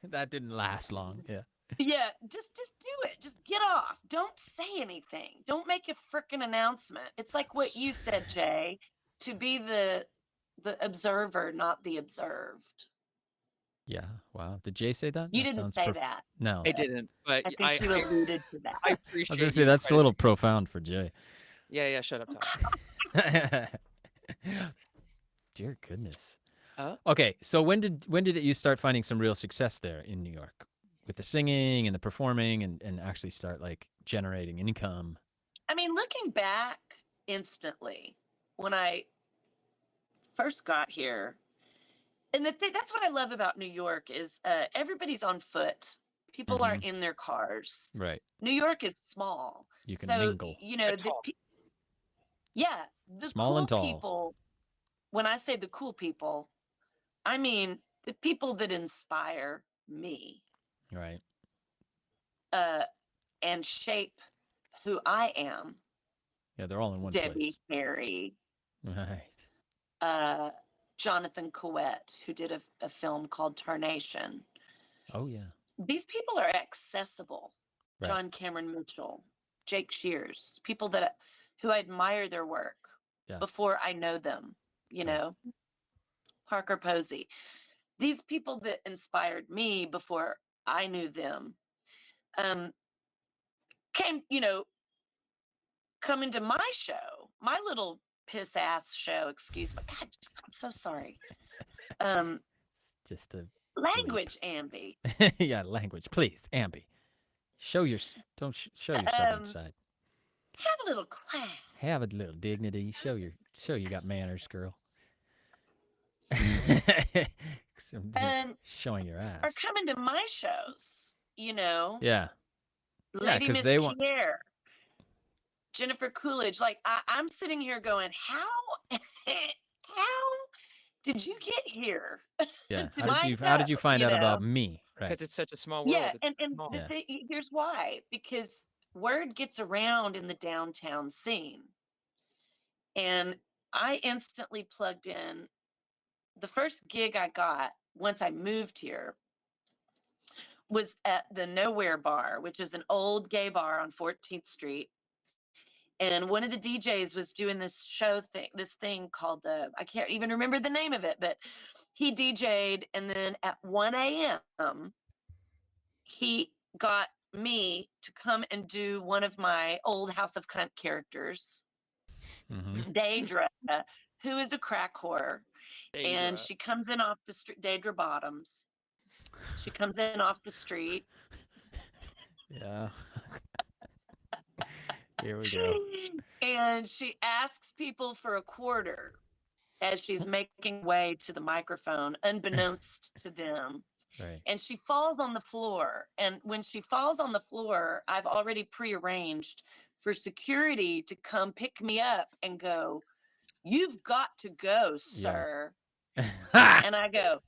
That didn't last long. Yeah. Yeah, just do it. Just get off. Don't say anything. Don't make a freaking announcement. It's like what you said, Jay, to be the observer, not the observed. Yeah. Wow. Did Jay say that? You That didn't sounds say that. No. I didn't, but I think you alluded to that. I I appreciate. was gonna say you that's a trying little to- profound for Jay. Yeah. Shut up, Todd. Dear goodness. Huh? Okay, so when did you start finding some real success there in New York with the singing and the performing and actually start like generating income? I mean, looking back instantly when I first got here, and that's what I love about New York is everybody's on foot. People aren't in their cars. Right. New York is small. You can So, mingle. the Small cool and tall. people, when I say the cool people, I mean the people that inspire me Right. and shape who I am. Yeah, they're all in one Debbie place. Harry, Right. Jonathan Coet, who did a film called Tarnation. Oh yeah. These people are accessible. Right. John Cameron Mitchell, Jake Shears, people who I admire their work before I know them, Parker Posey. These people that inspired me before I knew them came, come into my show, my little piss ass show, excuse me. God, I'm so sorry. It's just a Language, Ambi. yeah, language. Please, Ambi. Show your southern side. Have a little class. Have a little dignity. Show you got manners, girl. Showing your ass. Or coming to my shows, Yeah. Lady 'cause Miss they want- Pierre, Jennifer Coolidge. Like I'm sitting here going, how did you get here? Yeah. to How my did you show, find out about me? Right. Because it's such a small world. Yeah, It's and small. here's why. Because word gets around in the downtown scene. And I instantly plugged in. The first gig I got once I moved here was at the Nowhere Bar, which is an old gay bar on 14th Street. And one of the DJs was doing this thing called I can't even remember the name of it, but he DJ'd. And then at 1 a.m., he got me to come and do one of my old House of Cunt characters, Daedra, who is a crack whore. And she comes in off the street, Daedra Bottoms. She comes in off the street. Yeah. Here we go. And she asks people for a quarter as she's making way to the microphone, unbeknownst to them. Right. And she falls on the floor. And when she falls on the floor, I've already prearranged for security to come pick me up and go, "You've got to go, sir." And I go,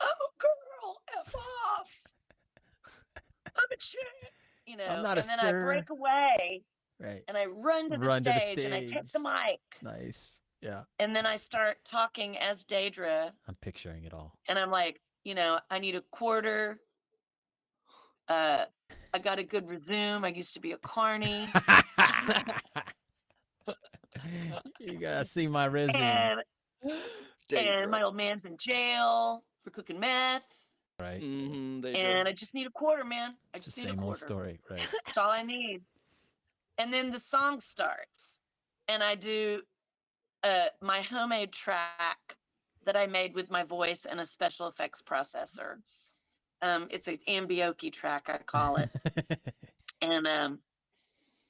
"I'm a girl, F off. I'm a chick." You know, I'm not and a then sir. I break away. Right. And I run to the stage and I take the mic. Nice. Yeah. And then I start talking as Daedra. I'm picturing it all. And I'm like, you know, I need a quarter. I got a good resume. I used to be a carny. You gotta see my resume. And my old man's in jail for cooking meth. Right. And I just need a quarter, man. I just need a Same quarter. old story. Right. That's all I need. And then the song starts. And I do my homemade track that I made with my voice and a special effects processor. It's an ambioki track, I call it. And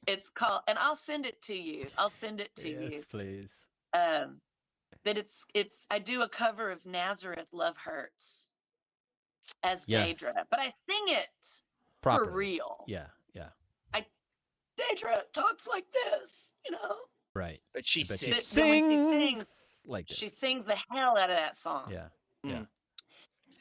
it's called, and I'll send it to you. I'll send it to you. Yes, please. But it's I do a cover of Nazareth Love Hurts as Daedra, but I sing it Properly. for real. Yeah, yeah. Daedra talks like this, you know. Right. But she But sings. But when she sings like this. she sings the hell out of that song. Yeah. Yeah.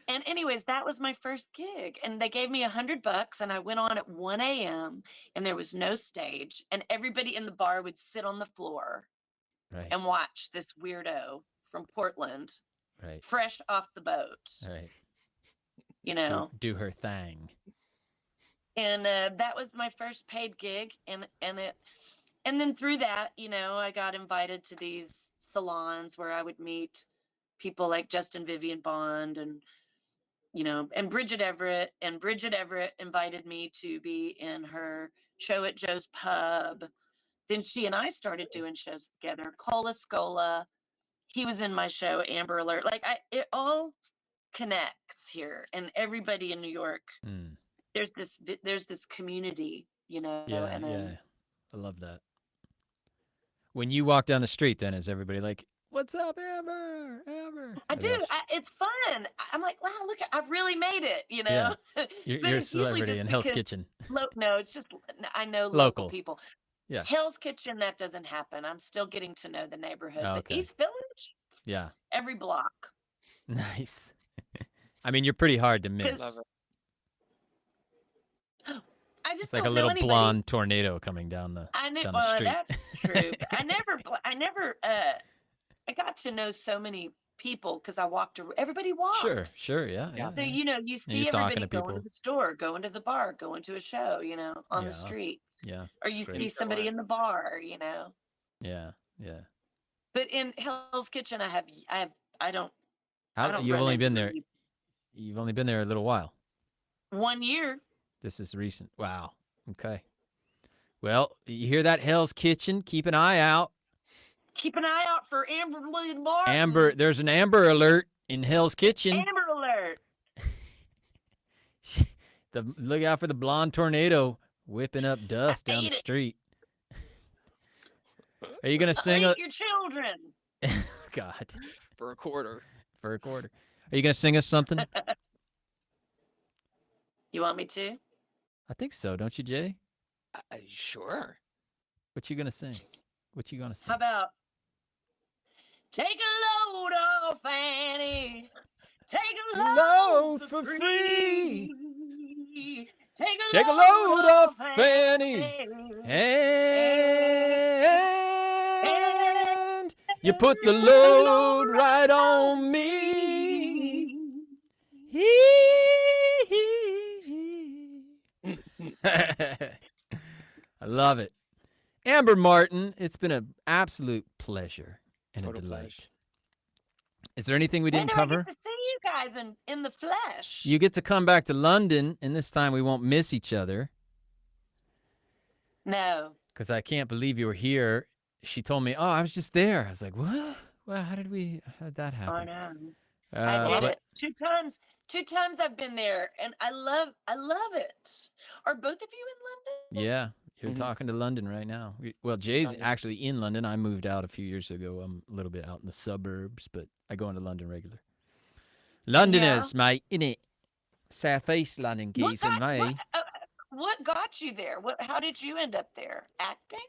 And anyways, that was my first gig, and they gave me $100, and I went on at 1 a.m. and there was no stage, and everybody in the bar would sit on the floor Right. and watch this weirdo from Portland, Right. fresh off the boat, Right. you know. Do her thing. And that was my first paid gig, and then through that, you know, I got invited to these salons where I would meet people like Justin Vivian Bond and, you know, and Bridget Everett. And Bridget Everett invited me to be in her show at Joe's Pub. Then she and I started doing shows together. Cola Scola, he was in my show, Amber Alert. Like, it all connects here, and everybody in New York. There's this community, you know. Yeah, and yeah. I love that. When you walk down the street, then is everybody like, "What's up, Amber? Amber?" I do. It's fun. I'm like, wow, look, I've really made it, you know. Yeah. You're But a it's usually celebrity just in Hell's because Kitchen. No, it's just I know Local. local people. Yeah. Hell's Kitchen, that doesn't happen. I'm still getting to know the neighborhood. Oh, But okay. East Village, Yeah. every block. Nice. I mean, you're pretty hard to miss. Love it. I just It's like don't a little know anybody. blonde tornado coming down the I knew. down the Well, street. that's true. But I never. I got to know so many people because I walked around. Everybody walks. Sure, yeah. Yeah. So, you know, you see you're talking everybody to going to people. the store, going to the bar, going to a show, you know, on Yeah. the street. Yeah. Or you Great. see somebody in the bar, you know. Yeah, yeah. But in Hell's Kitchen, I don't You've run only into been there. any- You've only been there a little while. 1 year. This is recent. Wow. Okay. Well, you hear that, Hell's Kitchen? Keep an eye out. Keep an eye out for Amber Lynn Martin. Amber, there's an Amber Alert in Hell's Kitchen. Amber Alert. Look out for the blonde tornado whipping up dust down the hate it. street. Are you gonna sing Eat your children. God, For a quarter. for a quarter? Are you gonna sing us something? You want me to? I think so, don't you, Jay? Sure. What you gonna sing? What you gonna sing? How about take a load off Annie? Take a load for free. Take a load off Fanny. And you put the load right on me. I love it. Amber Martin, it's been an absolute pleasure and Total a delight. pleasure. Is there anything we When didn't do I cover? get to see you guys in the flesh? You get to come back to London, and this time we won't miss each other No. because I can't believe you were here. She told me, "Oh, I was just there." I was like, "What? Well, how did that I happen?" know. I did but it 2 times. 2 times I've been there, and I love it. Are both of you in London? yeah, you're Mhm. talking to London right now. Well, Jay's yeah. actually in London. I moved out a few years ago. I'm a little bit out in the suburbs, but I go into London regular. Londoners, mate, innit? Southeast London geese and me. What got you there? How did you end up there? Acting?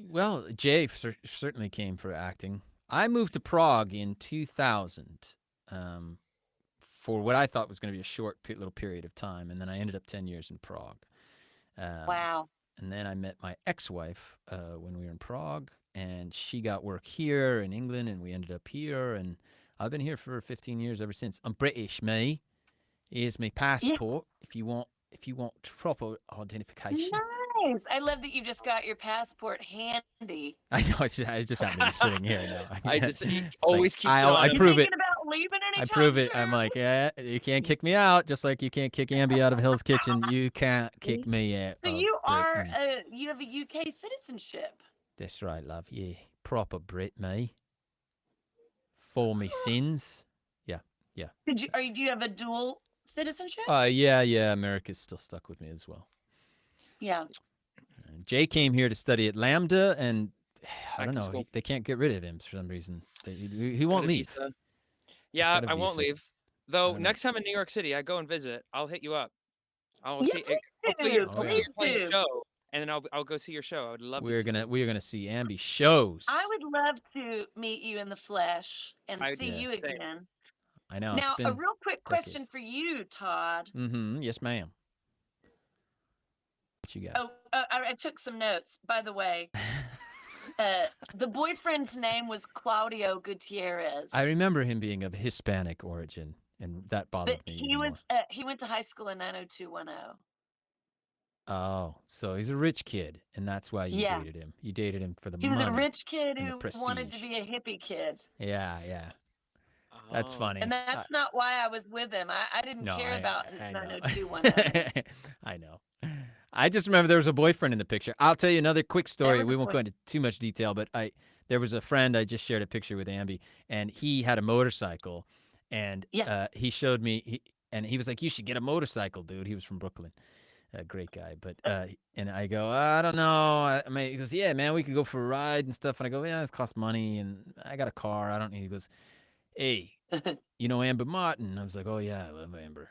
Well, Jay certainly came for acting. I moved to Prague in 2000 for what I thought was going to be a short little period of time, and then I ended up 10 years in Prague. Wow. And then I met my ex-wife when we were in Prague, and she got work here in England, and we ended up here, and I've been here for 15 years ever since. I'm British, me. Here's my passport if you want proper identification. Nice. I love that you just got your passport handy. I know. I just happen to be sitting here now. He always keeps it on I him. prove it. Thinking about leaving anytime I prove it. soon? I'm like, yeah, you can't kick me out, just like you can't kick Ambi out of Hell's Kitchen. You can't kick me out. So of you are Britain. you have a UK citizenship. That's right, love. Yeah, proper Brit, me. For me sins. Yeah. Do you have a dual citizenship? Yeah. America's still stuck with me as well. Yeah. Jay came here to study at Lambda, and I don't Back to know, school. they can't get rid of him for some reason. He won't Got a leave. visa. Yeah, got a I won't visa. leave. Though I know. next time in New York City, I go and visit. I'll hit you up. I'll Yeah, see. please Hopefully, do. you're Please playing do. a show, and then I'll go see your show. I would love We're to. gonna see Ambi shows. I would love to meet you in the flesh and see Yeah, you same. again. I know. Now, it's been a real quick question decades. for you, Todd. Mm-hmm. Yes, ma'am. What you got? Oh, I took some notes, by the way. The boyfriend's name was Claudio Gutierrez. I remember him being of Hispanic origin, and that bothered But me. he even was he went to high school in 90210. more. Oh, so he's a rich kid, and that's why you Yeah. dated him. You dated him for the He money. was a rich kid and the who wanted to prestige. be a hippie kid. Yeah. That's Oh. funny. And that's not why I was with him. I didn't No, care about his I know. 90210. I know. I just remember there was a boyfriend in the picture. I'll tell you another quick story. was a We won't go into too much detail, but there was a friend I just shared a picture with Ambi, and he had a motorcycle, and he showed me, and he was like, "You should get a motorcycle, dude." He was from Brooklyn, a great guy, but and I go, "I don't know." He goes, "Yeah, man, we could go for a ride and stuff." And I go, "Yeah, it costs money, and I got a car. I don't need." He goes, "Hey, you know Amber Martin?" I was like, "Oh yeah, I love Amber."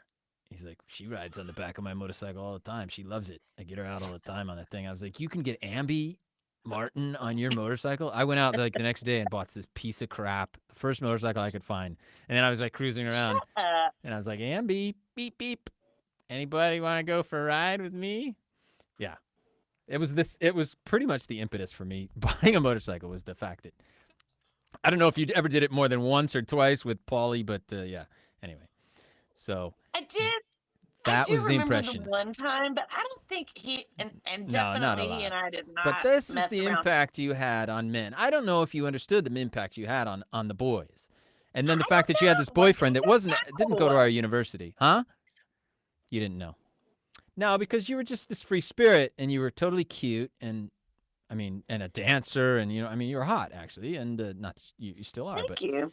He's like, "She rides on the back of my motorcycle all the time. She loves it. I get her out all the time on that thing." I was like, "You can get Ambi Martin on your motorcycle?" I went out like the next day and bought this piece of crap, the first motorcycle I could find. And then I was like cruising around, Shut up. and I was like, "Ambi, beep beep. Anybody want to go for a ride with me?" Yeah. It was pretty much the impetus for me buying a motorcycle was the fact that I don't know if you ever did it more than once or twice with Paulie, but yeah. Anyway. So I did. that I do was the remember impression. the one time, but I don't think he and No, not a definitely he lot. and I did not. But this is mess the around. impact you had on men. I don't know if you understood the impact you had on the boys. And then the I fact don't that you had this know. What boyfriend that did you didn't go to know? our university. Huh? You didn't know. No, because you were just this free spirit and you were totally cute and a dancer and you were hot actually and not you still are, Thank but you.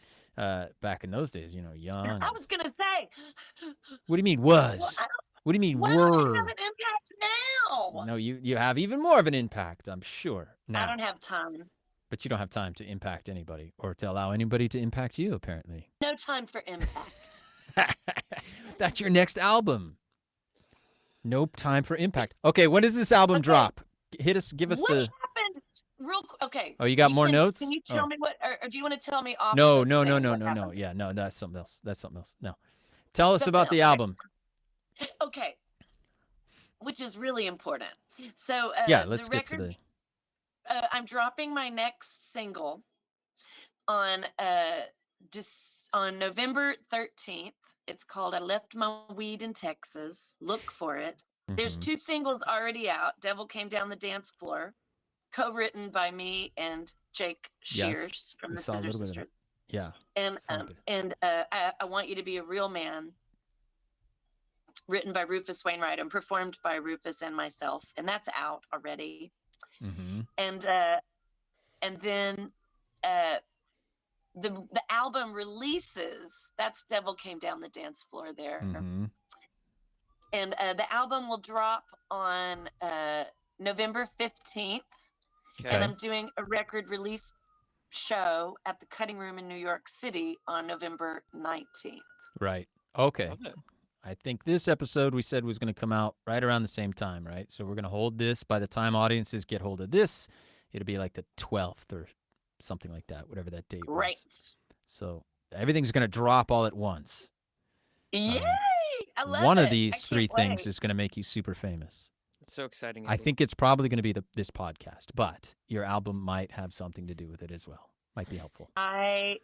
back in those days, young. I was gonna say. What do you mean Well, was? What do you mean why don't I were? have an impact now? No, you have even more of an impact, I'm sure. Now. I don't have time. But you don't have time to impact anybody or to allow anybody to impact you, apparently. No time for impact. That's your next album. No time for impact. Okay, when does this album drop? Give us what the. happened? Okay. Oh, you got more notes? Can you tell Oh. me what, or do you want to tell me off? No. the thing what No. happened? Yeah, no, that's something else. No. Tell us Something about the else, right? album. Okay, which is really important. So Yeah, the let's get to record, the. I'm dropping my next single on on November 13th. It's called "I Left My Weed in Texas." Look for it. There's Mhm. 2 singles already out. "Devil Came Down the Dance Floor," co-written by me and Jake Yes, Shears from we the saw a Cinder little bit of it. Sisters. Yeah, And saw a bit. I Want You to Be a Real Man, written by Rufus Wainwright and performed by Rufus and myself, and that's out already. Mm-hmm. And then uh, the album releases. That's "Devil Came Down the Dance Floor" there, Mm-hmm. and the album will drop on November 15th, and Okay. I'm doing a record release show at the Cutting Room in New York City on November 19th. Right. Okay. Love it. I think this episode we said was going to come out right around the same time, right? So we're going to hold this. By the time audiences get hold of this, it'll be like the 12th or something like that, whatever that date Great. was. So everything's going to drop all at once. Yay! I love One it. of these I 3 can't things wait. is going to make you super famous. It's so exciting. I Andy. think it's probably going to be this podcast, but your album might have something to do with it as well. Might be helpful. I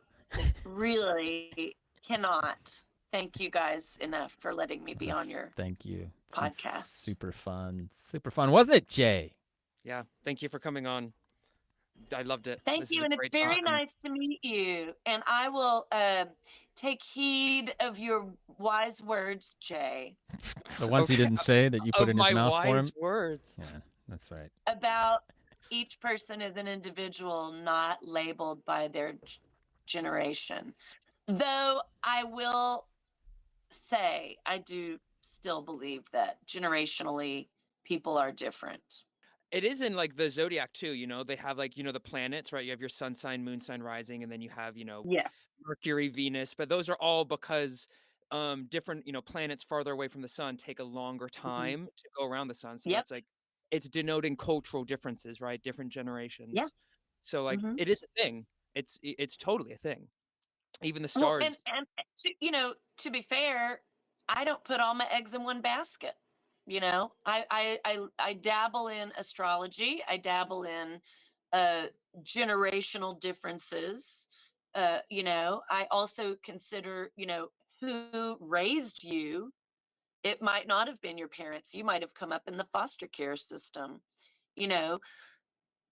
really cannot thank you guys enough for letting me be on your Thank you. It's been podcast. super fun. Super fun. Wasn't it, Jay? Yeah. Thank you for coming on. I loved it. Thank This you, is a and it's great very time. nice to meet you. And I will take heed of your wise words, Jay, The ones he Okay, didn't say that you put Of in his my mouth for him? wise words. Yeah, that's right. about each person as an individual, not labeled by their generation. Though I will say, I do still believe that generationally people are different. It is in like the zodiac too, you know, they have like, you know, the planets, right? You have your sun sign, moon sign, rising, and then you have, you know, Yes. Mercury, Venus, but those are all because different, you know, planets farther away from the sun take a longer Mhm. time to go around the sun. So Yep. that's like it's denoting cultural differences, right? Different Yeah. generations. So like Hmm. it is a thing. It's totally a thing. Even the Well, stars. and to be fair, I don't put all my eggs in one basket. I dabble in astrology. I dabble in uh, generational differences. I also consider who raised you. It might not have been your parents. You might have come up in the foster care system. You know, you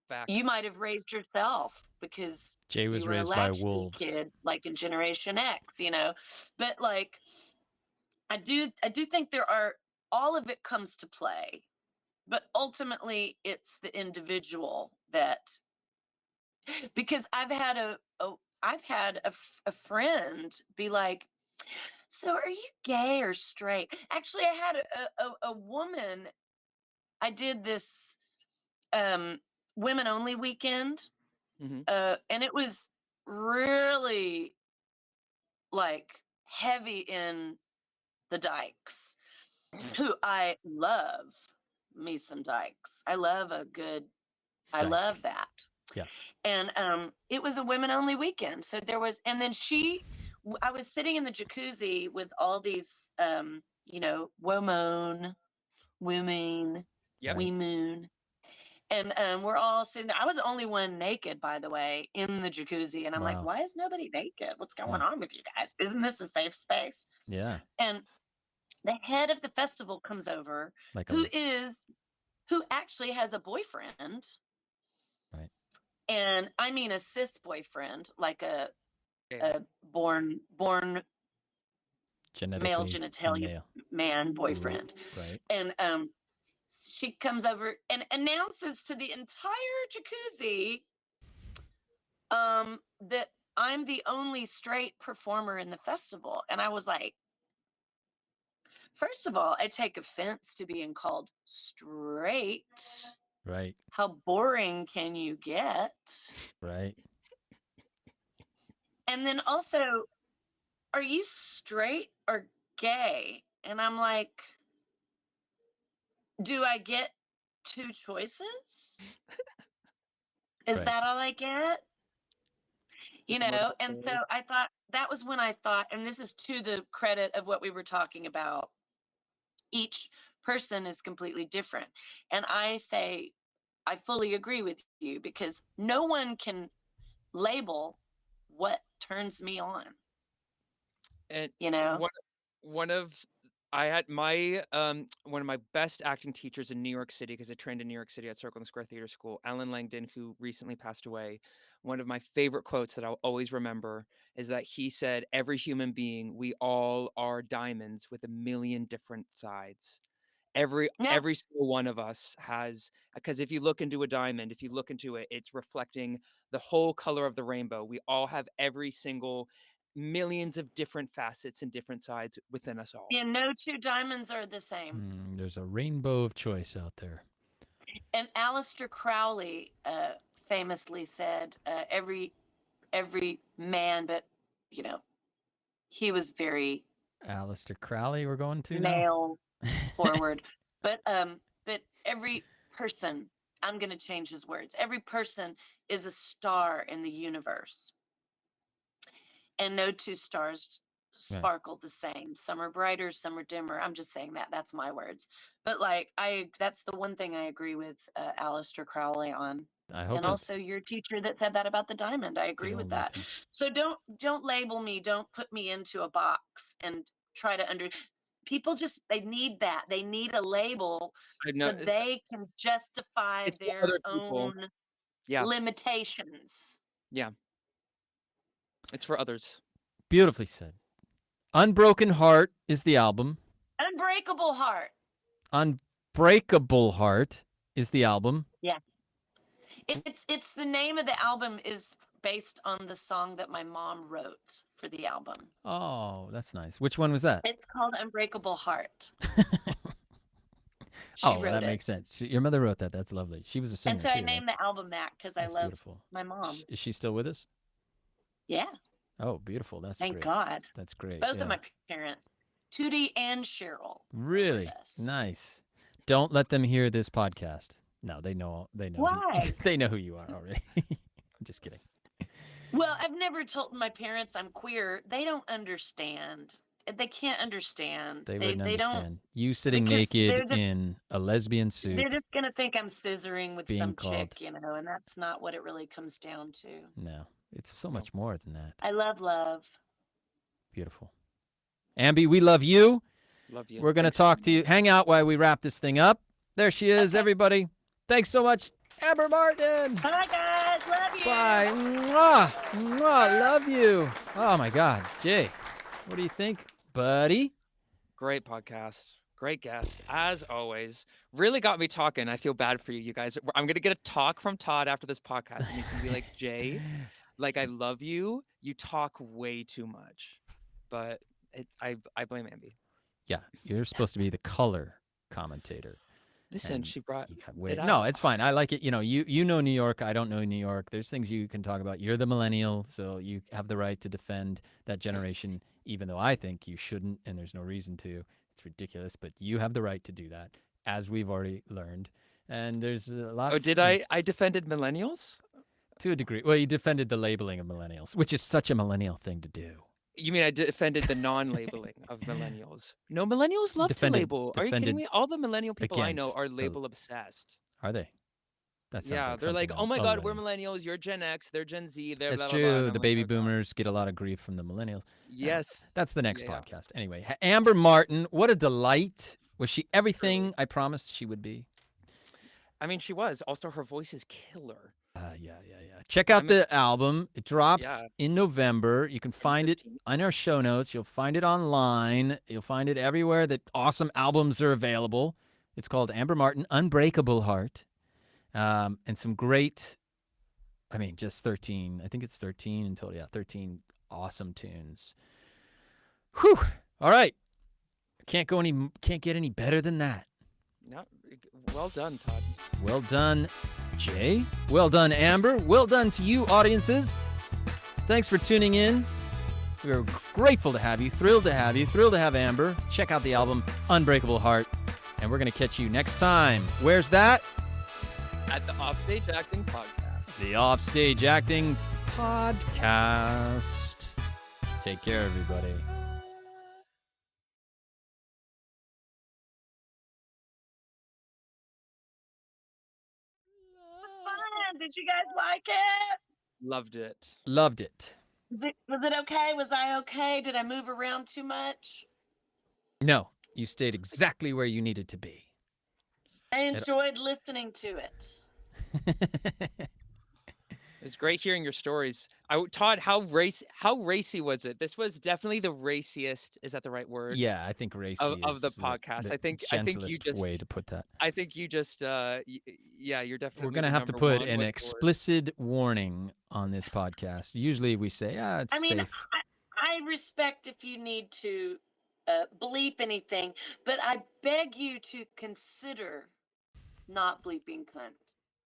Facts. might have raised yourself because Jay was you were a raised by latchkey wolves. kid, like in Generation X. But like, I do think there are all of it comes to play, but ultimately it's the individual that because I've had a friend be like, so are you gay or straight? Actually, I had a woman. I did this um women only weekend, Hmm. and it was really like heavy in the dykes, who I love me some dykes. I Dyke. love that. Yeah. And it was a women only weekend. So there was, and then I was sitting in the jacuzzi with all these, women, Yep. we moon. And we're all sitting there. I was the only one naked, by the way, in the jacuzzi. And I'm like, Wow. why is nobody naked? What's going Huh. on with you guys? Isn't this a safe space? Yeah. And the head of the festival comes over, Like who actually has a boyfriend. Right. And I mean a cis boyfriend, like a Yeah. born male Genetically genitalia male. man boyfriend. Right. And she comes over and announces to the entire jacuzzi that I'm the only straight performer in the festival. And I was like, first of all, I take offense to being called straight. Right. How boring can you get? Right. And then also, are you straight or gay? And I'm like, do I get 2 choices? Is Right. that all I get? It's multiple And so choice. I thought that was when I thought, and this is to the credit of what we were talking about each person is completely different. And I say, I fully agree with you because no one can label what turns me on, And you know? one of I had my one of my best acting teachers in New York City, because I trained in New York City at Circle and Square Theater School, Alan Langdon, who recently passed away. One of my favorite quotes that I'll always remember is that he said, "Every human being, we all are diamonds with a million different sides." Every Yeah. every single one of us has, because if you look into a diamond, if you look into it, it's reflecting the whole color of the rainbow. We all have every single millions of different facets and different sides within us all. And no two diamonds are the same. There's a rainbow of choice out there. And Aleister Crowley famously said, every man, but you know, he was very Aleister Crowley, we're going to now. male forward. But every person, I'm going to change his words. Every person is a star in the universe, and no two stars sparkle the same. Some are brighter, some are dimmer. I'm just saying that. That's my words. But like, that's the one thing I agree with Aleister Crowley on. I hope And also it's your teacher that said that about the diamond. I agree with only that. thing. So don't label me. Don't put me into a box and try to people just, they need that. They need a label I know so they can justify it's for their other people. own Yeah, limitations. yeah. It's for others. Beautifully said. Unbroken Heart is the album. Unbreakable Heart. Unbreakable Heart is the album. Yeah. It's the name of the album is based on the song that my mom wrote for the album. Oh, that's nice. Which one was that? It's called Unbreakable Heart. She Oh, well, wrote that it. makes sense. Your mother wrote that. That's lovely. She was a singer And so too, I named right? the album that because I That's love beautiful. my mom. Is she still with us? Yeah. Oh, beautiful. That's Thank great. God. That's great. Both yeah. of my parents, Tootie and Cheryl. Really Yes. nice. Don't let them hear this podcast. No, they know. They know. Why? They know who you are already. I'm just kidding. Well, I've never told my parents I'm queer. They don't understand. They can't understand. They wouldn't they don't. understand. You sitting because they're naked just- in a lesbian suit. They're just gonna think I'm scissoring with being some called- chick, you know, and that's not what it really comes down to. No, it's so much more than that. I love love. Beautiful. Ambi, we love you. Love you. We're going to Thanks. talk to you. Hang out while we wrap this thing up. There she is, Okay. everybody. Thanks so much, Amber Martin. Bye, guys. Love you. Bye. Mwah. Mwah. Love you. Oh, my God. Jay, what do you think, buddy? Great podcast. Great guest, as always. Really got me talking. I feel bad for you, you guys. I'm going to get a talk from Todd after this podcast, and he's going to be like, Jay, like, I love you. You talk way too much. But I blame Ambi. Yeah, you're supposed to be the color commentator. Listen, And she brought You got way- it No, up. it's fine. I like it. You know, you know New York. I don't know New York. There's things you can talk about. You're the millennial, so you have the right to defend that generation, even though I think you shouldn't, and there's no reason to. It's ridiculous, but you have the right to do that, as we've already learned. And there's a lot. Oh, did I defended millennials? To a degree. Well, you defended the labeling of millennials, which is such a millennial thing to do. You mean I defended the non-labeling of millennials? No, millennials love to label. Are you kidding me? All the millennial people I know against are the- label obsessed. Are they? That sounds Yeah, like they're like, something oh my a God, we're millennial- millennials. You're Gen X. They're Gen Z. They're That's blah, blah, blah. true. And The I'm like, baby "Oh, God." boomers get a lot of grief from the millennials. Yes. That's the next Yeah, yeah. podcast. Anyway, Amber Martin, what a delight. Was she everything I promised she would be? I mean, she was. Also, her voice is killer. Yeah. Check out I'm the album. It drops Yeah. in November. You can find it 15th. on our show notes. You'll find it online. You'll find it everywhere that awesome albums are available. It's called Amber Martin, Unbreakable Heart. And some great, I mean, just 13. I think it's 13 until, 13 awesome tunes. Whew. All right. Can't get any better than that. No, well done, Todd. Well done, Jay. Well done, Amber. Well done to you, audiences. Thanks for tuning in. We are grateful to have you, thrilled to have you, thrilled to have Amber. Check out the album Unbreakable Heart, and we're going to catch you next time. Where's that? At the Offstage Acting Podcast. The Offstage Acting Podcast. Take care, everybody. Did you guys like it? Loved it. Loved it. Was it okay? Was I okay? Did I move around too much? No, you stayed exactly where you needed to be. I enjoyed listening to it. It was great hearing your stories. Todd, how racy was it? This was definitely the raciest. Is that the right word? Yeah, I think racy Of the is podcast. the I think you gentlest just. way to put that. I think you just. Yeah, you're definitely. We're gonna the have to number put one an with explicit warning on this podcast. Usually we say, it's I mean, safe. I respect if you need to bleep anything, but I beg you to consider not bleeping cunt.